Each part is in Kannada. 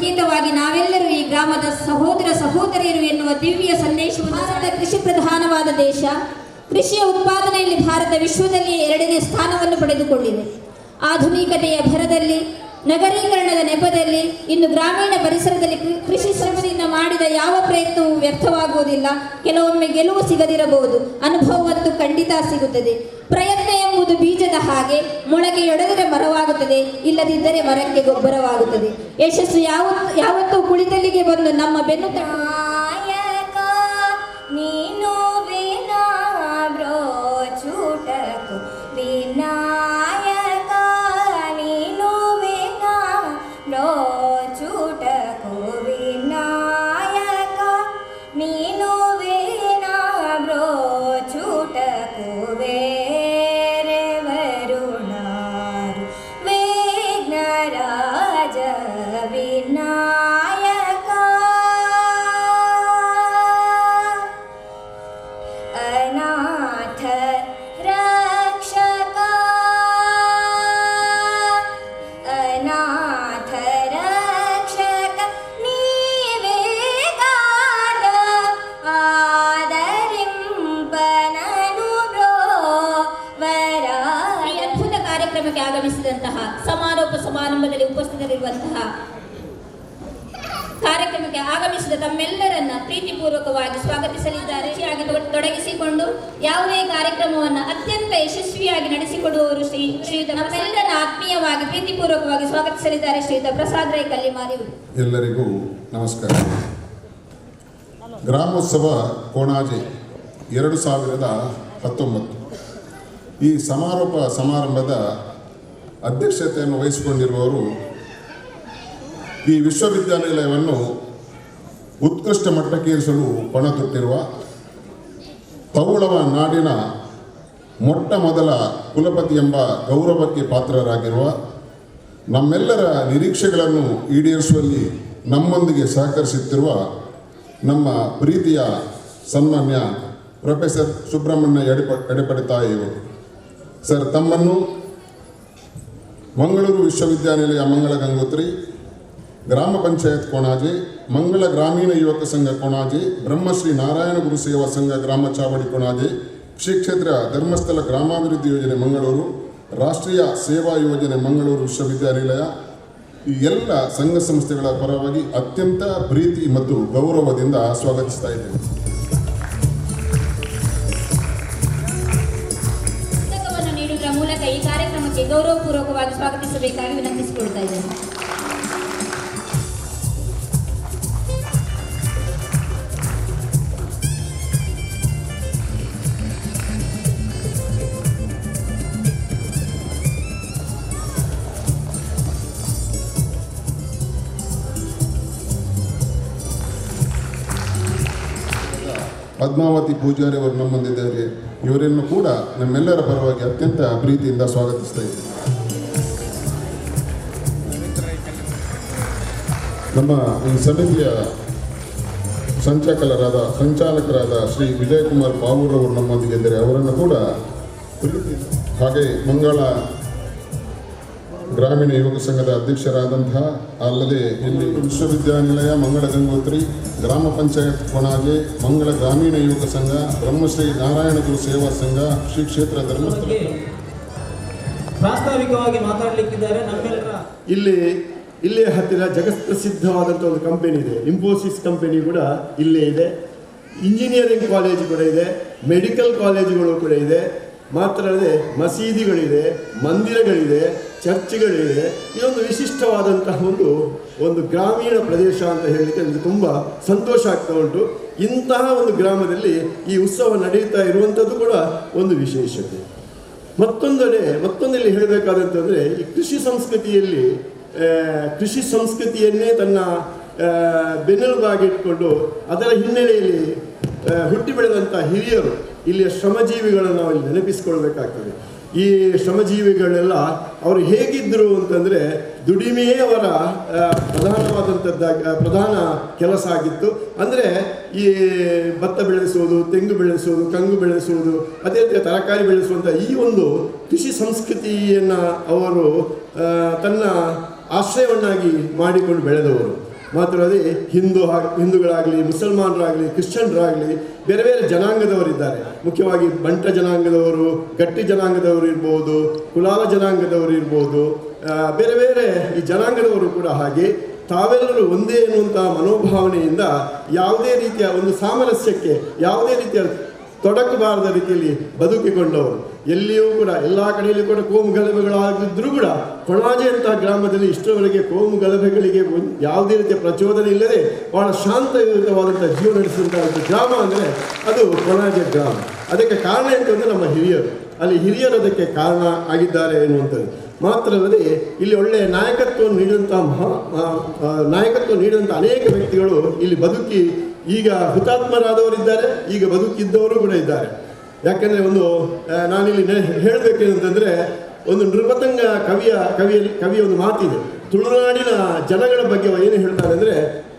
ಸಂಕೇತವಾಗಿ ನಾವೆಲ್ಲರೂ ಈ ಗ್ರಾಮದ ಸಹೋದರ ಸಹೋದರಿಯರು ಎನ್ನುವ ದಿವ್ಯ ಸಂದೇಶವನ್ನು. ಭಾರತ ಕೃಷಿ ಪ್ರಧಾನವಾದ ದೇಶ. ಕೃಷಿಯ ಉತ್ಪಾದನೆಯಲ್ಲಿ ಭಾರತ ವಿಶ್ವದಲ್ಲಿ 2ನೇ ಸ್ಥಾನವನ್ನು ಪಡೆದುಕೊಂಡಿದೆ. ಆಧುನಿಕತೆಯ ಭರದಲ್ಲಿ, ನಗರೀಕರಣದ ನೆಪದಲ್ಲಿ ಇಂದು ಗ್ರಾಮೀಣ ಪರಿಸರದಲ್ಲಿ ಕೃಷಿ ಶ್ರಮದಿಂದ ಮಾಡಿದ ಯಾವ ಪ್ರಯತ್ನವೂ ವ್ಯರ್ಥವಾಗುವುದಿಲ್ಲ. ಕೆಲವೊಮ್ಮೆ ಗೆಲುವು ಸಿಗದಿರಬಹುದು, ಅನುಭವವಂತೂ ಖಂಡಿತ ಸಿಗುತ್ತದೆ. ಪ್ರಯತ್ನ ಎಂಬುದು ಬೀಜದ ಹಾಗೆ, ಮೊಳಕೆಯೊಡೆದರೆ ಮರವಾಗುತ್ತದೆ, ಇಲ್ಲದಿದ್ದರೆ ಮರಕ್ಕೆ ಗೊಬ್ಬರವಾಗುತ್ತದೆ. ಯಶಸ್ಸು ಯಾವತ್ತೂ ಕುಳಿತಲ್ಲಿಗೆ ಬಂದು ನಮ್ಮ ಬೆನ್ನು ನೀನು ವಿನಾ ಬ್ರೋಚೂಟಕು ವಿನಾಯಕ ನೀನು ವಿನಾ ಬ್ರೋಚೂಟಕು ವಿನಾಯಕ ನೀನು ವಿನಾ ಬ್ರೋಚೂಟಕು ಬೇರೆ ವರುಣಾರು ವಿಘ್ನರಾಜ ವಿನಾಯಕ ಅನಾಥ ರಕ್ಷಕ ಅನಾಥ ರಕ್ಷಕ ನೀವೇ ಕಾದ ಆದರಿಂಪನನು ಬ್ರೋವರ. ಈ ಅದ್ಭುತ ಕಾರ್ಯಕ್ರಮಕ್ಕೆ ಆಗಮಿಸಿದಂತಹ ಸಮಾರೋಪ ಸಮಾರಂಭದಲ್ಲಿ ಉಪಸ್ಥಿತರಿರುವಂತಹ ಕಾರ್ಯಕ್ರಮಕ್ಕೆ ಆಗಮಿಸಿದ ತಮ್ಮೆಲ್ಲರನ್ನ ಪ್ರೀತಿಪೂರ್ವಕವಾಗಿ ಸ್ವಾಗತಿಸಲಿದ್ದಾರೆ. ತೊಡಗಿಸಿಕೊಂಡು ಯಾವುದೇ ಕಾರ್ಯಕ್ರಮವನ್ನು ಅತ್ಯಂತ ಯಶಸ್ವಿಯಾಗಿ ನಡೆಸಿಕೊಡುವವರು ಶ್ರೀಯುತ ನಮ್ಮೆಲ್ಲರ ಆತ್ಮೀಯವಾಗಿ ಪ್ರೀತಿಪೂರ್ವಕವಾಗಿ ಸ್ವಾಗತಿಸಲಿದ್ದಾರೆ ಶ್ರೀಯುತ ಪ್ರಸಾದ್ ರೈ ಕಲ್ಲಿಮಾರಿ. ಎಲ್ಲರಿಗೂ ನಮಸ್ಕಾರ. ಗ್ರಾಮೋತ್ಸವ ಕೋಣಾಜೆ 2019 ಈ ಸಮಾರೋಪ ಸಮಾರಂಭದ ಅಧ್ಯಕ್ಷತೆಯನ್ನು ವಹಿಸಿಕೊಂಡಿರುವವರು ಈ ವಿಶ್ವವಿದ್ಯಾನಿಲಯವನ್ನು ಉತ್ಕೃಷ್ಟ ಮಟ್ಟಕ್ಕೇರಿಸಲು ಪಣತೊಟ್ಟಿರುವ ಪೌಳವ ನಾಡಿನ ಮೊಟ್ಟ ಮೊದಲ ಕುಲಪತಿ ಎಂಬ ಗೌರವಕ್ಕೆ ಪಾತ್ರರಾಗಿರುವ, ನಮ್ಮೆಲ್ಲರ ನಿರೀಕ್ಷೆಗಳನ್ನು ಈಡೇರಿಸುವಲ್ಲಿ ನಮ್ಮೊಂದಿಗೆ ಸಹಕರಿಸುತ್ತಿರುವ ನಮ್ಮ ಪ್ರೀತಿಯ ಸನ್ಮಾನ್ಯ ಪ್ರೊಫೆಸರ್ ಸುಬ್ರಹ್ಮಣ್ಯ ಎಡೆಪಡಿತಾಯಿಯವರು ಸರ್, ತಮ್ಮನ್ನು ಮಂಗಳೂರು ವಿಶ್ವವಿದ್ಯಾನಿಲಯ ಮಂಗಳ ಗಂಗೋತ್ರಿ, ಗ್ರಾಮ ಪಂಚಾಯತ್ ಕೊಣಾಜೆ, ಮಂಗಳ ಗ್ರಾಮೀಣ ಯುವಕ ಸಂಘ ಕೊಣಾಜೆ, ಬ್ರಹ್ಮಶ್ರೀ ನಾರಾಯಣ ಗುರು ಸೇವಾ ಸಂಘ ಗ್ರಾಮ ಚಾವಡಿ ಕೊಣಾಜೆ, ಶ್ರೀ ಕ್ಷೇತ್ರ ಧರ್ಮಸ್ಥಳ ಗ್ರಾಮಾಭಿವೃದ್ಧಿ ಯೋಜನೆ ಮಂಗಳೂರು, ರಾಷ್ಟ್ರೀಯ ಸೇವಾ ಯೋಜನೆ ಮಂಗಳೂರು ವಿಶ್ವವಿದ್ಯಾನಿಲಯ, ಈ ಎಲ್ಲ ಸಂಘ ಸಂಸ್ಥೆಗಳ ಪರವಾಗಿ ಅತ್ಯಂತ ಪ್ರೀತಿ ಮತ್ತು ಗೌರವದಿಂದ ಸ್ವಾಗತಿಸ್ತಾ ಇದ್ದೇವೆ. ಪುಸ್ತಕವನ್ನು ನೀಡುವುದರ ಮೂಲಕ ಈ ಕಾರ್ಯಕ್ರಮಕ್ಕೆ ಗೌರವಪೂರ್ವಕವಾಗಿ ಸ್ವಾಗತಿಸಬೇಕಾಗಿ ವಿನಂತಿಸಿಕೊಳ್ತಾ ಇದ್ದೇನೆ. ಪದ್ಮಾವತಿ ಪೂಜಾರಿ ಅವರು ನಮ್ಮೊಂದಿದ್ದಾರೆ. ಇವರನ್ನು ಕೂಡ ನಮ್ಮೆಲ್ಲರ ಪರವಾಗಿ ಅತ್ಯಂತ ಪ್ರೀತಿಯಿಂದ ಸ್ವಾಗತಿಸ್ತಾ ಇದ್ದೇವೆ. ನಮ್ಮ ಈ ಸಮಿತಿಯ ಸಂಚಾಲಕರಾದ ಶ್ರೀ ವಿಜಯಕುಮಾರ್ ಪಾವೂರ್ ಅವರು ನಮ್ಮೊಂದಿಗೆ ಇದ್ದಾರೆ. ಅವರನ್ನು ಕೂಡ ಪ್ರೀತಿ, ಹಾಗೆ ಮಂಗಳ ಗ್ರಾಮೀಣ ಯುವಕ ಸಂಘದ ಅಧ್ಯಕ್ಷರಾದಂತಹ, ಅಲ್ಲದೆ ಇಲ್ಲಿ ವಿಶ್ವವಿದ್ಯಾನಿಲಯ ಮಂಗಳ ಗಂಗೋತ್ರಿ, ಗ್ರಾಮ ಪಂಚಾಯತ್ ಕೊಣಾಜೆ, ಮಂಗಳ ಗ್ರಾಮೀಣ ಯುವಕ ಸಂಘ, ಬ್ರಹ್ಮಶ್ರೀ ನಾರಾಯಣ ಗುರು ಸೇವಾ ಸಂಘ, ಶ್ರೀ ಕ್ಷೇತ್ರ ಧರ್ಮಸ್ಥಳ ಪ್ರಾಸ್ತಾವಿಕವಾಗಿ ಮಾತಾಡಲಿಕ್ಕಿದ್ದಾರೆ. ನಮ್ಮೆಲ್ಲರ ಇಲ್ಲೇ ಹತ್ತಿರ ಜಗತ್ಪ್ರಸಿದ್ಧವಾದಂಥ ಒಂದು ಕಂಪನಿ ಇದೆ, ಇನ್ಫೋಸಿಸ್ ಕಂಪನಿ ಕೂಡ ಇಲ್ಲೇ ಇದೆ. ಇಂಜಿನಿಯರಿಂಗ್ ಕಾಲೇಜು ಕೂಡ ಇದೆ, ಮೆಡಿಕಲ್ ಕಾಲೇಜುಗಳು ಕೂಡ ಇದೆ. ಮಾತ್ರ ಅಲ್ಲದೆ ಮಸೀದಿಗಳಿದೆ, ಮಂದಿರಗಳಿದೆ, ಚರ್ಚ್ಗಳಿದೆ. ಇದೊಂದು ವಿಶಿಷ್ಟವಾದಂತಹ ಒಂದು ಗ್ರಾಮೀಣ ಪ್ರದೇಶ ಅಂತ ಹೇಳಲಿಕ್ಕೆ ನನಗೆ ತುಂಬ ಸಂತೋಷ ಆಗ್ತಾ ಉಂಟು. ಇಂತಹ ಒಂದು ಗ್ರಾಮದಲ್ಲಿ ಈ ಉತ್ಸವ ನಡೆಯುತ್ತಾ ಇರುವಂಥದ್ದು ಕೂಡ ಒಂದು ವಿಶೇಷತೆ. ಮತ್ತೊಂದಲ್ಲಿ ಹೇಳಬೇಕಾದಂತಂದರೆ, ಈ ಕೃಷಿ ಸಂಸ್ಕೃತಿಯನ್ನೇ ತನ್ನ ಬೆನ್ನೆಲುಬಾಗಿಟ್ಕೊಂಡು ಅದರ ಹಿನ್ನೆಲೆಯಲ್ಲಿ ಹುಟ್ಟಿ ಬೆಳೆದಂಥ ಹಿರಿಯರು, ಇಲ್ಲಿಯ ಶ್ರಮಜೀವಿಗಳನ್ನು ನಾವು ಇಲ್ಲಿ ನೆನಪಿಸಿಕೊಳ್ಬೇಕಾಗ್ತದೆ. ಈ ಶ್ರಮಜೀವಿಗಳೆಲ್ಲ ಅವರು ಹೇಗಿದ್ದರು ಅಂತಂದರೆ, ದುಡಿಮೆಯೇ ಅವರ ಪ್ರಧಾನ ಕೆಲಸ ಆಗಿತ್ತು. ಅಂದರೆ ಈ ಭತ್ತ ಬೆಳೆಸುವುದು, ತೆಂಗು ಬೆಳೆಸುವುದು, ಕಂಗು ಬೆಳೆಸುವುದು, ಅದೇ ರೀತಿ ತರಕಾರಿ ಬೆಳೆಸುವಂಥ ಈ ಒಂದು ಕೃಷಿ ಸಂಸ್ಕೃತಿಯನ್ನು ಅವರು ತನ್ನ ಆಶ್ರಯವನ್ನಾಗಿ ಮಾಡಿಕೊಂಡು ಬೆಳೆದವರು. ಮಾತ್ರವೇ ಹಿಂದೂಗಳಾಗಲಿ, ಮುಸಲ್ಮಾನರಾಗಲಿ, ಕ್ರಿಶ್ಚಿಯನ್ರಾಗಲಿ, ಬೇರೆ ಬೇರೆ ಜನಾಂಗದವರಿದ್ದಾರೆ. ಮುಖ್ಯವಾಗಿ ಬಂಟ ಜನಾಂಗದವರು, ಗಟ್ಟಿ ಜನಾಂಗದವರು ಇರ್ಬೋದು, ಕುಲಾಲ ಜನಾಂಗದವರು ಇರ್ಬೋದು, ಬೇರೆ ಬೇರೆ ಈ ಜನಾಂಗದವರು ಕೂಡ ಹಾಗೆ ತಾವೆಲ್ಲರೂ ಒಂದೇ ಎನ್ನುವಂಥ ಮನೋಭಾವನೆಯಿಂದ ಯಾವುದೇ ರೀತಿಯ ಒಂದು ಸಾಮರಸ್ಯಕ್ಕೆ ಯಾವುದೇ ರೀತಿಯ ತೊಡಕಬಾರದ ರೀತಿಯಲ್ಲಿ ಬದುಕಿಕೊಂಡವರು. ಎಲ್ಲಿಯೂ ಕೂಡ ಎಲ್ಲ ಕಡೆಯಲ್ಲೂ ಕೂಡ ಕೋಮು ಗಲಭೆಗಳಾಗಿದ್ದರೂ ಕೂಡ ಕೊಣಾಜೆ ಅಂತಹ ಗ್ರಾಮದಲ್ಲಿ ಇಷ್ಟರವರೆಗೆ ಕೋಮು ಗಲಭೆಗಳಿಗೆ ಯಾವುದೇ ರೀತಿಯ ಪ್ರಚೋದನೆ ಇಲ್ಲದೆ ಬಹಳ ಶಾಂತಯುತವಾದಂಥ ಜೀವನ ನಡೆಸಿದಂಥ ಗ್ರಾಮ ಅಂದರೆ ಅದು ಕೊಣಾಜೆ ಗ್ರಾಮ. ಅದಕ್ಕೆ ಕಾರಣ ಎಂತಂದರೆ ನಮ್ಮ ಹಿರಿಯರು, ಅಲ್ಲಿ ಹಿರಿಯರು ಅದಕ್ಕೆ ಕಾರಣ ಆಗಿದ್ದಾರೆ ಎನ್ನುವಂಥದ್ದು. ಮಾತ್ರವಲ್ಲದೆ ಇಲ್ಲಿ ಒಳ್ಳೆಯ ನಾಯಕತ್ವವನ್ನು ನೀಡಿದಂಥ ಅನೇಕ ವ್ಯಕ್ತಿಗಳು ಇಲ್ಲಿ ಬದುಕಿ ಈಗ ಹುತಾತ್ಮರಾದವರಿದ್ದಾರೆ, ಈಗ ಬದುಕಿದ್ದವರು ಕೂಡ ಇದ್ದಾರೆ. ಯಾಕೆಂದರೆ ನಾನಿಲ್ಲಿ ಹೇಳಬೇಕೇನಂತಂದರೆ, ಒಂದು ನೃಪತಂಗ ಕವಿಯ ಒಂದು ಮಾತಿದೆ. ತುಳುನಾಡಿನ ಜನಗಳ ಬಗ್ಗೆ ಏನು ಹೇಳ್ತಾರೆ ಅಂದರೆ,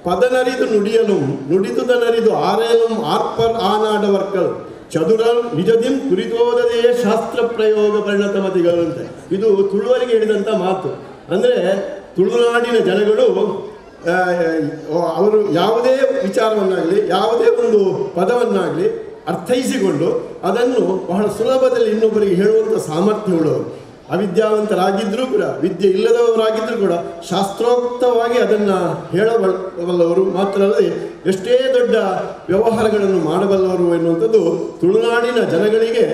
ಪದನರಿದು ನುಡಿಯಲು ನುಡಿದುದನರಿದು ಆರೇಲಂ ಆರ್ಪರ್ ಆನಾಡವರ್ಕಲ್ ಚದುರಲ್ ನಿಜದಿಂ ಕುರಿತೋದದೇ ಶಾಸ್ತ್ರ ಪ್ರಯೋಗ ಪರಿಣತಮತಿಗಳು ಅಂತ. ಇದು ತುಳುವರಿಗೆ ಹೇಳಿದಂಥ ಮಾತು. ಅಂದರೆ ತುಳುನಾಡಿನ ಜನಗಳು ಅವರು ಯಾವುದೇ ವಿಚಾರವನ್ನಾಗಲಿ ಯಾವುದೇ ಒಂದು ಪದವನ್ನಾಗಲಿ ಅರ್ಥೈಸಿಕೊಂಡು ಅದನ್ನು ಬಹಳ ಸುಲಭದಲ್ಲಿ ಇನ್ನೊಬ್ಬರಿಗೆ ಹೇಳುವಂಥ ಸಾಮರ್ಥ್ಯವುಳ್ಳವರು. ಅವಿದ್ಯಾವಂತರಾಗಿದ್ದರೂ ಕೂಡ, ವಿದ್ಯೆ ಇಲ್ಲದವರಾಗಿದ್ದರೂ ಕೂಡ ಶಾಸ್ತ್ರೋಕ್ತವಾಗಿ ಅದನ್ನು ಹೇಳಬಲ್ಲವರು. ಮಾತ್ರ ಅಲ್ಲದೆ ಎಷ್ಟೇ ದೊಡ್ಡ ವ್ಯವಹಾರಗಳನ್ನು ಮಾಡಬಲ್ಲವರು ಎನ್ನುವಂಥದ್ದು ತುಳುನಾಡಿನ ಜನಗಳಿಗೆ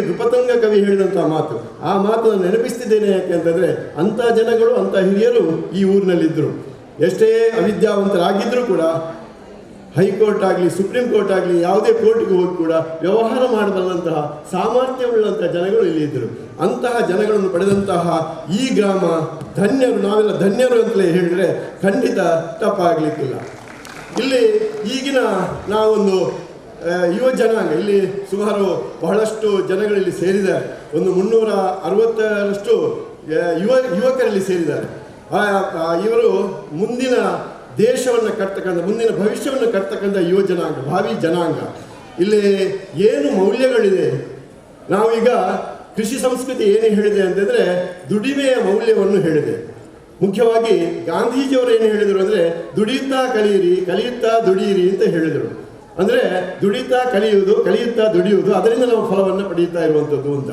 ನೃಪತಂಗ ಕವಿ ಹೇಳಿದಂಥ ಮಾತು. ಆ ಮಾತನ್ನು ನೆನಪಿಸ್ತಿದ್ದೇನೆ. ಯಾಕೆ ಅಂತಂದರೆ ಅಂಥ ಜನಗಳು, ಅಂಥ ಹಿರಿಯರು ಈ ಊರಿನಲ್ಲಿದ್ದರು. ಎಷ್ಟೇ ಅವಿದ್ಯಾವಂತರಾಗಿದ್ದರೂ ಕೂಡ ಹೈಕೋರ್ಟ್ ಆಗಲಿ, ಸುಪ್ರೀಂ ಕೋರ್ಟ್ ಆಗಲಿ, ಯಾವುದೇ ಕೋರ್ಟ್ಗೆ ಹೋಗಿ ಕೂಡ ವ್ಯವಹಾರ ಮಾಡಬಲ್ಲಂತಹ ಸಾಮರ್ಥ್ಯವುಳ್ಳಂತಹ ಜನಗಳು ಇಲ್ಲಿ ಇದ್ದರು. ಅಂತಹ ಜನಗಳನ್ನು ಪಡೆದಂತಹ ಈ ಗ್ರಾಮ ಧನ್ಯರು, ನಾವೆಲ್ಲ ಧನ್ಯರು ಅಂತಲೇ ಹೇಳಿದರೆ ಖಂಡಿತ ತಪ್ಪಾಗಲಿಕ್ಕಿಲ್ಲ. ಇಲ್ಲಿ ಈಗಿನ ನಾವೊಂದು ಯುವ ಜನಾಂಗ, ಇಲ್ಲಿ ಸುಮಾರು ಬಹಳಷ್ಟು ಜನಗಳಲ್ಲಿ ಸೇರಿದ್ದಾರೆ. ಒಂದು 360ರಷ್ಟು ಯುವಕರಲ್ಲಿ ಸೇರಿದ್ದಾರೆ. ಇವರು ಮುಂದಿನ ದೇಶವನ್ನು ಕಟ್ತಕ್ಕಂಥ, ಮುಂದಿನ ಭವಿಷ್ಯವನ್ನು ಕಟ್ತಕ್ಕಂಥ ಯುವ ಜನಾಂಗ, ಭಾವಿ ಜನಾಂಗ. ಇಲ್ಲಿ ಏನು ಮೌಲ್ಯಗಳಿದೆ, ನಾವೀಗ ಕೃಷಿ ಸಂಸ್ಕೃತಿ ಏನು ಹೇಳಿದೆ ಅಂತಂದರೆ ದುಡಿಮೆಯ ಮೌಲ್ಯವನ್ನು ಹೇಳಿದೆ. ಮುಖ್ಯವಾಗಿ ಗಾಂಧೀಜಿಯವರು ಏನು ಹೇಳಿದರು ಅಂದರೆ, ದುಡಿಯುತ್ತಾ ಕಲಿಯಿರಿ, ಕಲಿಯುತ್ತಾ ದುಡಿಯಿರಿ ಅಂತ ಹೇಳಿದರು. ಅಂದರೆ ದುಡಿಯುತ್ತಾ ಕಲಿಯುವುದು, ಕಲಿಯುತ್ತಾ ದುಡಿಯುವುದು, ಅದರಿಂದ ನಾವು ಫಲವನ್ನು ಪಡೆಯುತ್ತಾ ಇರುವಂಥದ್ದು ಅಂತ.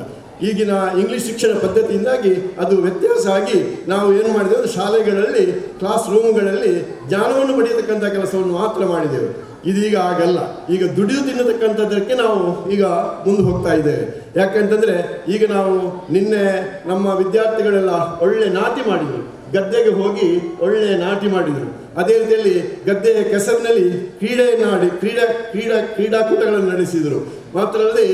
ಈಗಿನ ಇಂಗ್ಲೀಷ್ ಶಿಕ್ಷಣ ಪದ್ಧತಿಯಿಂದಾಗಿ ಅದು ವ್ಯತ್ಯಾಸ ಆಗಿ ನಾವು ಏನು ಮಾಡಿದೆವು ಅಂದರೆ, ಶಾಲೆಗಳಲ್ಲಿ, ಕ್ಲಾಸ್ ರೂಮ್ಗಳಲ್ಲಿ ಜ್ಞಾನವನ್ನು ಪಡೆಯತಕ್ಕಂಥ ಕೆಲಸವನ್ನು ಮಾತ್ರ ಮಾಡಿದೆವು. ಇದೀಗ ಆಗಲ್ಲ. ಈಗ ದುಡಿದು ತಿನ್ನತಕ್ಕಂಥದ್ದಕ್ಕೆ ನಾವು ಈಗ ಮುಂದೆ ಹೋಗ್ತಾ ಇದ್ದೇವೆ. ಯಾಕೆಂತಂದರೆ ಈಗ ನಾವು ನಿನ್ನೆ ನಮ್ಮ ವಿದ್ಯಾರ್ಥಿಗಳೆಲ್ಲ ಒಳ್ಳೆ ನಾಟಿ ಮಾಡಿದರು, ಗದ್ದೆಗೆ ಹೋಗಿ ಒಳ್ಳೆ ನಾಟಿ ಮಾಡಿದರು. ಅದೇ ರೀತಿಯಲ್ಲಿ ಗದ್ದೆಯ ಕೆಸರಿನಲ್ಲಿ ಕ್ರೀಡಾಕೂಟಗಳನ್ನು ನಡೆಸಿದರು. ಮಾತ್ರ ಅಲ್ಲದೆ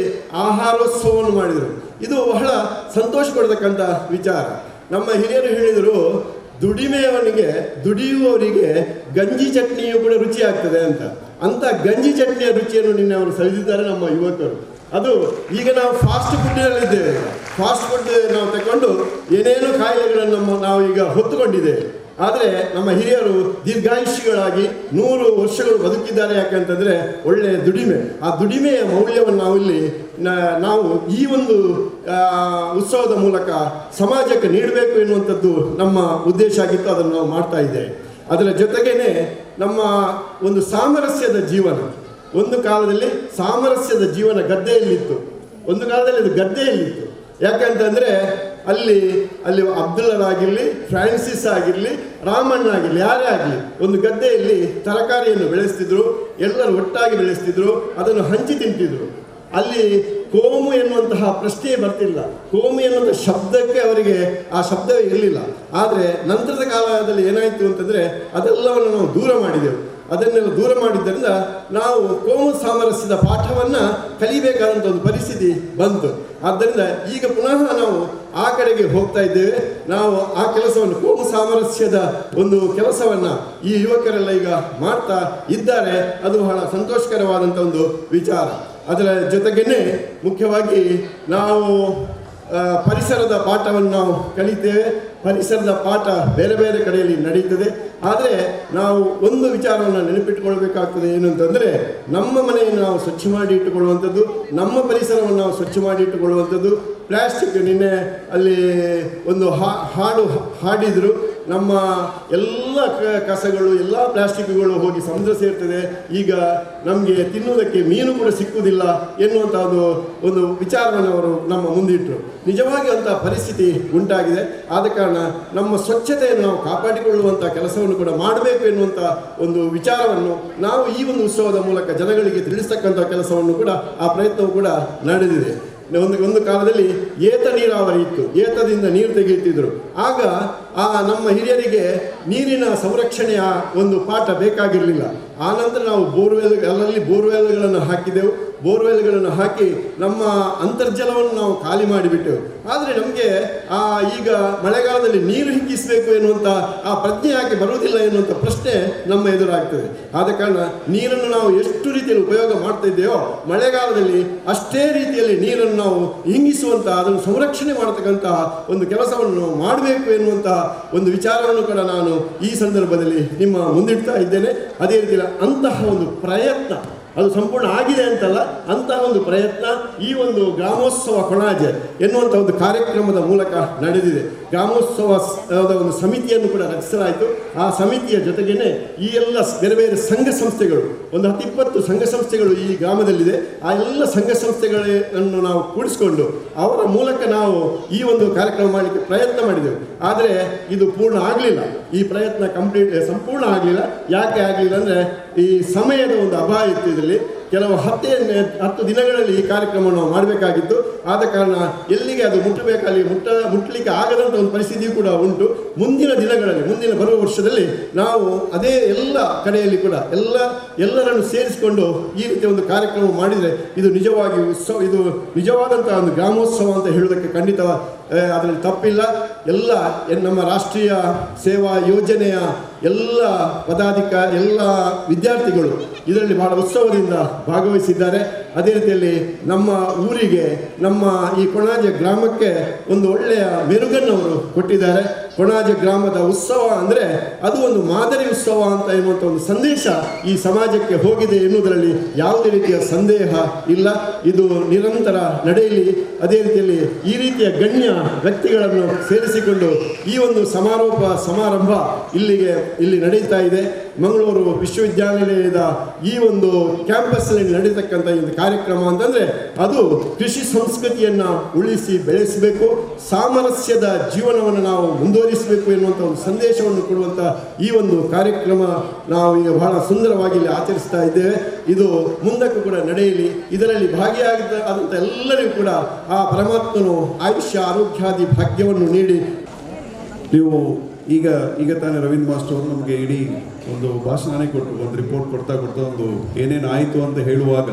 ಆಹಾರೋತ್ಸವವನ್ನು ಮಾಡಿದರು. ಇದು ಬಹಳ ಸಂತೋಷ ಪಡ್ತಕ್ಕಂಥ ವಿಚಾರ. ನಮ್ಮ ಹಿರಿಯರು ಹೇಳಿದರು, ದುಡಿಯುವವರಿಗೆ ಗಂಜಿ ಚಟ್ನಿಯು ಕೂಡ ರುಚಿ ಆಗ್ತದೆ ಅಂತ. ಅಂಥ ಗಂಜಿ ಚಟ್ನಿಯ ರುಚಿಯನ್ನು ನಿನ್ನೆ ಅವರು ಸವಿದಿದ್ದಾರೆ ನಮ್ಮ ಯುವಕರು. ಅದು ಈಗ ನಾವು ಫಾಸ್ಟ್ ಫುಡ್ನಲ್ಲಿದ್ದೇವೆ. ಫಾಸ್ಟ್ ಫುಡ್ ನಾವು ತಗೊಂಡು ಏನೇನು ಕಾಯಿಲೆಗಳನ್ನು ನಾವು ಈಗ ಹೊತ್ತುಕೊಂಡಿದ್ದೇವೆ. ಆದರೆ ನಮ್ಮ ಹಿರಿಯರು ದೀರ್ಘಾಯುಷ್ಯಗಳಾಗಿ 100 ವರ್ಷಗಳು ಬದುಕಿದ್ದಾರೆ. ಯಾಕಂತಂದರೆ ಒಳ್ಳೆಯ ದುಡಿಮೆ, ಆ ದುಡಿಮೆಯ ಮೌಲ್ಯವನ್ನು ನಾವು ಈ ಒಂದು ಉತ್ಸವದ ಮೂಲಕ ಸಮಾಜಕ್ಕೆ ನೀಡಬೇಕು ಎನ್ನುವಂಥದ್ದು ನಮ್ಮ ಉದ್ದೇಶ ಆಗಿತ್ತು. ಅದನ್ನು ನಾವು ಮಾಡ್ತಾ ಇದ್ದೇವೆ. ಅದರ ಜೊತೆಗೇನೆ ನಮ್ಮ ಒಂದು ಸಾಮರಸ್ಯದ ಜೀವನ, ಒಂದು ಕಾಲದಲ್ಲಿ ಸಾಮರಸ್ಯದ ಜೀವನ ಗದ್ದೆಯಲ್ಲಿತ್ತು. ಒಂದು ಕಾಲದಲ್ಲಿ ಅದು ಗದ್ದೆಯಲ್ಲಿತ್ತು. ಯಾಕಂತಂದರೆ ಅಲ್ಲಿ ಅಬ್ದುಲ್ಲರಾಗಿರಲಿ, ಫ್ರಾನ್ಸಿಸ್ ಆಗಿರಲಿ, ರಾಮಣ್ಣ ಆಗಿರಲಿ, ಯಾರೇ ಆಗಲಿ ಒಂದು ಗದ್ದೆಯಲ್ಲಿ ತರಕಾರಿಯನ್ನು ಬೆಳೆಸ್ತಿದ್ರು. ಎಲ್ಲರೂ ಒಟ್ಟಾಗಿ ಬೆಳೆಸ್ತಿದ್ರು, ಅದನ್ನು ಹಂಚಿ ತಿಂತಿದ್ರು. ಅಲ್ಲಿ ಕೋಮು ಎನ್ನುವಂತಹ ಪ್ರಶ್ನೆಯೇ ಬರ್ತಿಲ್ಲ. ಕೋಮು ಎನ್ನುವಂಥ ಶಬ್ದಕ್ಕೆ ಅವರಿಗೆ ಆ ಶಬ್ದವೇ ಇರಲಿಲ್ಲ. ಆದರೆ ನಂತರದ ಕಾಲದಲ್ಲಿ ಏನಾಯಿತು ಅಂತಂದರೆ ಅದೆಲ್ಲವನ್ನು ನಾವು ದೂರ ಮಾಡಿದೆವು. ಅದನ್ನೆಲ್ಲ ದೂರ ಮಾಡಿದ್ದರಿಂದ ನಾವು ಕೋಮು ಸಾಮರಸ್ಯದ ಪಾಠವನ್ನು ಕಲಿಬೇಕಾದಂಥ ಒಂದು ಪರಿಸ್ಥಿತಿ ಬಂತು. ಆದ್ದರಿಂದ ಈಗ ಪುನಃ ನಾವು ಆ ಕಡೆಗೆ ಹೋಗ್ತಾ ಇದ್ದೇವೆ. ನಾವು ಆ ಕೆಲಸವನ್ನು, ಕೋಮು ಸಾಮರಸ್ಯದ ಒಂದು ಕೆಲಸವನ್ನು ಈ ಯುವಕರೆಲ್ಲ ಈಗ ಮಾಡ್ತಾ ಇದ್ದಾರೆ. ಅದು ಬಹಳ ಸಂತೋಷಕರವಾದಂಥ ಒಂದು ವಿಚಾರ. ಅದರ ಜೊತೆಗೇ ಮುಖ್ಯವಾಗಿ ನಾವು ಪರಿಸರದ ಪಾಠವನ್ನು ನಾವು ಕಲಿತೇವೆ. ಪರಿಸರದ ಪಾಠ ಬೇರೆ ಬೇರೆ ಕಡೆಯಲ್ಲಿ ನಡೀತದೆ. ಆದರೆ ನಾವು ಒಂದು ವಿಚಾರವನ್ನು ನೆನಪಿಟ್ಟುಕೊಳ್ಬೇಕಾಗ್ತದೆ. ಏನು ಅಂತಂದರೆ, ನಮ್ಮ ಮನೆಯನ್ನು ನಾವು ಸ್ವಚ್ಛ ಮಾಡಿ ಇಟ್ಟುಕೊಳ್ಳುವಂಥದ್ದು, ನಮ್ಮ ಪರಿಸರವನ್ನು ನಾವು ಸ್ವಚ್ಛ ಮಾಡಿ ಇಟ್ಟುಕೊಳ್ಳುವಂಥದ್ದು. ಪ್ಲಾಸ್ಟಿಕ್, ನಿನ್ನೆ ಅಲ್ಲಿ ಒಂದು ಹಾಡು ಹಾಡಿದರು, ನಮ್ಮ ಎಲ್ಲ ಕಸಗಳು ಎಲ್ಲ ಪ್ಲಾಸ್ಟಿಕ್ಗಳು ಹೋಗಿ ಸಮುದ್ರ ಸೇರ್ತದೆ. ಈಗ ನಮಗೆ ತಿನ್ನುವುದಕ್ಕೆ ಮೀನು ಕೂಡ ಸಿಕ್ಕುವುದಿಲ್ಲ ಎನ್ನುವಂಥ ಒಂದು ವಿಚಾರವನ್ನು ಅವರು ನಮ್ಮ ಮುಂದಿಟ್ಟರು. ನಿಜವಾಗಿ ಅಂಥ ಪರಿಸ್ಥಿತಿ ಉಂಟಾಗಿದೆ. ಆದ ಕಾರಣ ನಮ್ಮ ಸ್ವಚ್ಛತೆಯನ್ನು ನಾವು ಕಾಪಾಡಿಕೊಳ್ಳುವಂಥ ಕೆಲಸವನ್ನು ಕೂಡ ಮಾಡಬೇಕು ಎನ್ನುವಂಥ ಒಂದು ವಿಚಾರವನ್ನು ನಾವು ಈ ಒಂದು ಉತ್ಸವದ ಮೂಲಕ ಜನಗಳಿಗೆ ತಿಳಿಸ್ತಕ್ಕಂಥ ಕೆಲಸವನ್ನು ಕೂಡ ಆ ಪ್ರಯತ್ನವು ಕೂಡ ನಡೆದಿದೆ. ಒಂದು ಕಾಲದಲ್ಲಿ ಏತ ನೀರಾವರಿ ಇತ್ತು, ಏತದಿಂದ ನೀರು ತೆಗೆಯುತ್ತಿದ್ದರು. ಆಗ ನಮ್ಮ ಹಿರಿಯರಿಗೆ ನೀರಿನ ಸಂರಕ್ಷಣೆಯ ಒಂದು ಪಾಠ ಬೇಕಾಗಿರಲಿಲ್ಲ. ಆನಂತರ ನಾವು ಅಲ್ಲಲ್ಲಿ ಬೋರ್ವೆಲ್ಗಳನ್ನು ಹಾಕಿದೆವು. ಬೋರ್ವೆಲ್ಗಳನ್ನು ಹಾಕಿ ನಮ್ಮ ಅಂತರ್ಜಲವನ್ನು ನಾವು ಖಾಲಿ ಮಾಡಿಬಿಟ್ಟೆವು. ಆದರೆ ನಮಗೆ ಈಗ ಮಳೆಗಾಲದಲ್ಲಿ ನೀರು ಹಿಗ್ಗಿಸಬೇಕು ಎನ್ನುವಂಥ ಆ ಪ್ರಜ್ಞೆ ಯಾಕೆ ಬರುವುದಿಲ್ಲ ಎನ್ನುವಂಥ ಪ್ರಶ್ನೆ ನಮ್ಮ ಎದುರಾಗ್ತದೆ. ಆದ ಕಾರಣ ನೀರನ್ನು ನಾವು ಎಷ್ಟು ರೀತಿಯಲ್ಲಿ ಉಪಯೋಗ ಮಾಡ್ತಾ ಇದ್ದೇವೋ ಮಳೆಗಾಲದಲ್ಲಿ ಅಷ್ಟೇ ರೀತಿಯಲ್ಲಿ ನೀರನ್ನು ನಾವು ಹಿಂಗಿಸುವಂಥ, ಅದನ್ನು ಸಂರಕ್ಷಣೆ ಮಾಡತಕ್ಕಂತಹ ಒಂದು ಕೆಲಸವನ್ನು ಮಾಡಬೇಕು ಎನ್ನುವಂತಹ ಒಂದು ವಿಚಾರವನ್ನು ಕೂಡ ನಾನು ಈ ಸಂದರ್ಭದಲ್ಲಿ ನಿಮ್ಮ ಮುಂದಿಡ್ತಾ ಇದ್ದೇನೆ. ಅದೇ ರೀತಿಯಲ್ಲಿ ಅಂತಹ ಒಂದು ಪ್ರಯತ್ನ ಅದು ಸಂಪೂರ್ಣ ಆಗಿದೆ ಅಂತಲ್ಲ, ಅಂತಹ ಒಂದು ಪ್ರಯತ್ನ ಈ ಒಂದು ಗ್ರಾಮೋತ್ಸವ ಕೊಣಾಜೆ ಎನ್ನುವಂಥ ಒಂದು ಕಾರ್ಯಕ್ರಮದ ಮೂಲಕ ನಡೆದಿದೆ. ಗ್ರಾಮೋತ್ಸವದ ಒಂದು ಸಮಿತಿಯನ್ನು ಕೂಡ ರಚಿಸಲಾಯಿತು. ಆ ಸಮಿತಿಯ ಜೊತೆಗೇನೆ ಈ ಎಲ್ಲ ಬೇರೆ ಬೇರೆ ಸಂಘ ಸಂಸ್ಥೆಗಳು, ಒಂದು 10-20 ಸಂಘ ಸಂಸ್ಥೆಗಳು ಈ ಗ್ರಾಮದಲ್ಲಿದೆ. ಆ ಎಲ್ಲ ಸಂಘ ಸಂಸ್ಥೆಗಳನ್ನು ನಾವು ಕೂಡಿಸಿಕೊಂಡು ಅವರ ಮೂಲಕ ನಾವು ಈ ಒಂದು ಕಾರ್ಯಕ್ರಮ ಮಾಡಲಿಕ್ಕೆ ಪ್ರಯತ್ನ ಮಾಡಿದೆವು. ಆದರೆ ಇದು ಪೂರ್ಣ ಆಗಲಿಲ್ಲ. ಈ ಪ್ರಯತ್ನ ಸಂಪೂರ್ಣ ಆಗಲಿಲ್ಲ. ಯಾಕೆ ಆಗಲಿಲ್ಲ ಅಂದರೆ ಈ ಸಮಯದ ಒಂದು ಅಭಾವ ಇತ್ತು. ಇದರಲ್ಲಿ ಕೆಲವು 10 ದಿನಗಳಲ್ಲಿ ಈ ಕಾರ್ಯಕ್ರಮವನ್ನು ನಾವು ಮಾಡಬೇಕಾಗಿತ್ತು. ಆದ ಕಾರಣ ಎಲ್ಲಿಗೆ ಅದು ಮುಟ್ಟಬೇಕಲ್ಲಿ ಮುಟ್ಟಲಿಕ್ಕೆ ಆಗದಂಥ ಒಂದು ಪರಿಸ್ಥಿತಿಯೂ ಕೂಡ ಉಂಟು. ಮುಂದಿನ ದಿನಗಳಲ್ಲಿ, ಮುಂದಿನ ಬರುವ ವರ್ಷದಲ್ಲಿ ನಾವು ಅದೇ ಎಲ್ಲ ಕಡೆಯಲ್ಲಿ ಕೂಡ ಎಲ್ಲರನ್ನು ಸೇರಿಸಿಕೊಂಡು ಈ ರೀತಿಯ ಒಂದು ಕಾರ್ಯಕ್ರಮ ಮಾಡಿದರೆ ಇದು ನಿಜವಾಗಿ ಇದು ನಿಜವಾದಂಥ ಒಂದು ಗ್ರಾಮೋತ್ಸವ ಅಂತ ಹೇಳೋದಕ್ಕೆ ಖಂಡಿತ ಅದರಲ್ಲಿ ತಪ್ಪಿಲ್ಲ. ಎಲ್ಲ ನಮ್ಮ ರಾಷ್ಟ್ರೀಯ ಸೇವಾ ಯೋಜನೆಯ ಎಲ್ಲ ಎಲ್ಲ ವಿದ್ಯಾರ್ಥಿಗಳು ಇದರಲ್ಲಿ ಬಹಳ ಉತ್ಸವದಿಂದ ಭಾಗವಹಿಸಿದ್ದಾರೆ. ಅದೇ ರೀತಿಯಲ್ಲಿ ನಮ್ಮ ಊರಿಗೆ, ನಮ್ಮ ಈ ಕೊಣಾಜೆ ಗ್ರಾಮಕ್ಕೆ ಒಂದು ಒಳ್ಳೆಯ ಮೆರುಗನ್ನವರು ಕೊಟ್ಟಿದ್ದಾರೆ. ಕೊಣಾಜೆ ಗ್ರಾಮದ ಉತ್ಸವ ಅಂದರೆ ಅದು ಒಂದು ಮಾದರಿ ಉತ್ಸವ ಅಂತ ಎನ್ನುವಂಥ ಒಂದು ಸಂದೇಶ ಈ ಸಮಾಜಕ್ಕೆ ಹೋಗಿದೆ ಎನ್ನುವುದರಲ್ಲಿ ಯಾವುದೇ ರೀತಿಯ ಸಂದೇಹ ಇಲ್ಲ. ಇದು ನಿರಂತರ ನಡೆಯಲಿ. ಅದೇ ರೀತಿಯಲ್ಲಿ ಈ ರೀತಿಯ ಗಣ್ಯ ವ್ಯಕ್ತಿಗಳನ್ನು ಸೇರಿಸಿಕೊಂಡು ಈ ಒಂದು ಸಮಾರಂಭ ಇಲ್ಲಿ ನಡೀತಾ ಇದೆ. ಮಂಗಳೂರು ವಿಶ್ವವಿದ್ಯಾನಿಲಯದ ಈ ಒಂದು ಕ್ಯಾಂಪಸ್ನಲ್ಲಿ ನಡೀತಕ್ಕಂಥ ಒಂದು ಕಾರ್ಯಕ್ರಮ ಅಂತಂದರೆ ಅದು ಕೃಷಿ ಸಂಸ್ಕೃತಿಯನ್ನು ಉಳಿಸಿ ಬೆಳೆಸಬೇಕು, ಸಾಮರಸ್ಯದ ಜೀವನವನ್ನು ನಾವು ಮುಂದುವರಿಸಬೇಕು ಎನ್ನುವಂಥ ಒಂದು ಸಂದೇಶವನ್ನು ಕೊಡುವಂಥ ಈ ಒಂದು ಕಾರ್ಯಕ್ರಮ ನಾವು ಈಗ ಬಹಳ ಸುಂದರವಾಗಿ ಇಲ್ಲಿ ಆಚರಿಸ್ತಾ ಇದ್ದೇವೆ. ಇದು ಮುಂದಕ್ಕೂ ಕೂಡ ನಡೆಯಲಿ. ಇದರಲ್ಲಿ ಭಾಗಿಯಾದಂಥ ಎಲ್ಲರಿಗೂ ಕೂಡ ಆ ಪರಮಾತ್ಮನು ಆಯುಷ್ಯ ಆರೋಗ್ಯಾದಿ ಭಾಗ್ಯವನ್ನು ನೀಡಿ. ನೀವು ಈಗ ತಾನೇ ರವೀಂದ್ರ ಮಾಸ್ಟರ್ ಅವರು ನಮಗೆ ಇಡೀ ಒಂದು ಭಾಷಣನೇ ಕೊಟ್ಟು ಒಂದು ರಿಪೋರ್ಟ್ ಕೊಡ್ತಾ ಒಂದು ಏನೇನು ಆಯಿತು ಅಂತ ಹೇಳುವಾಗ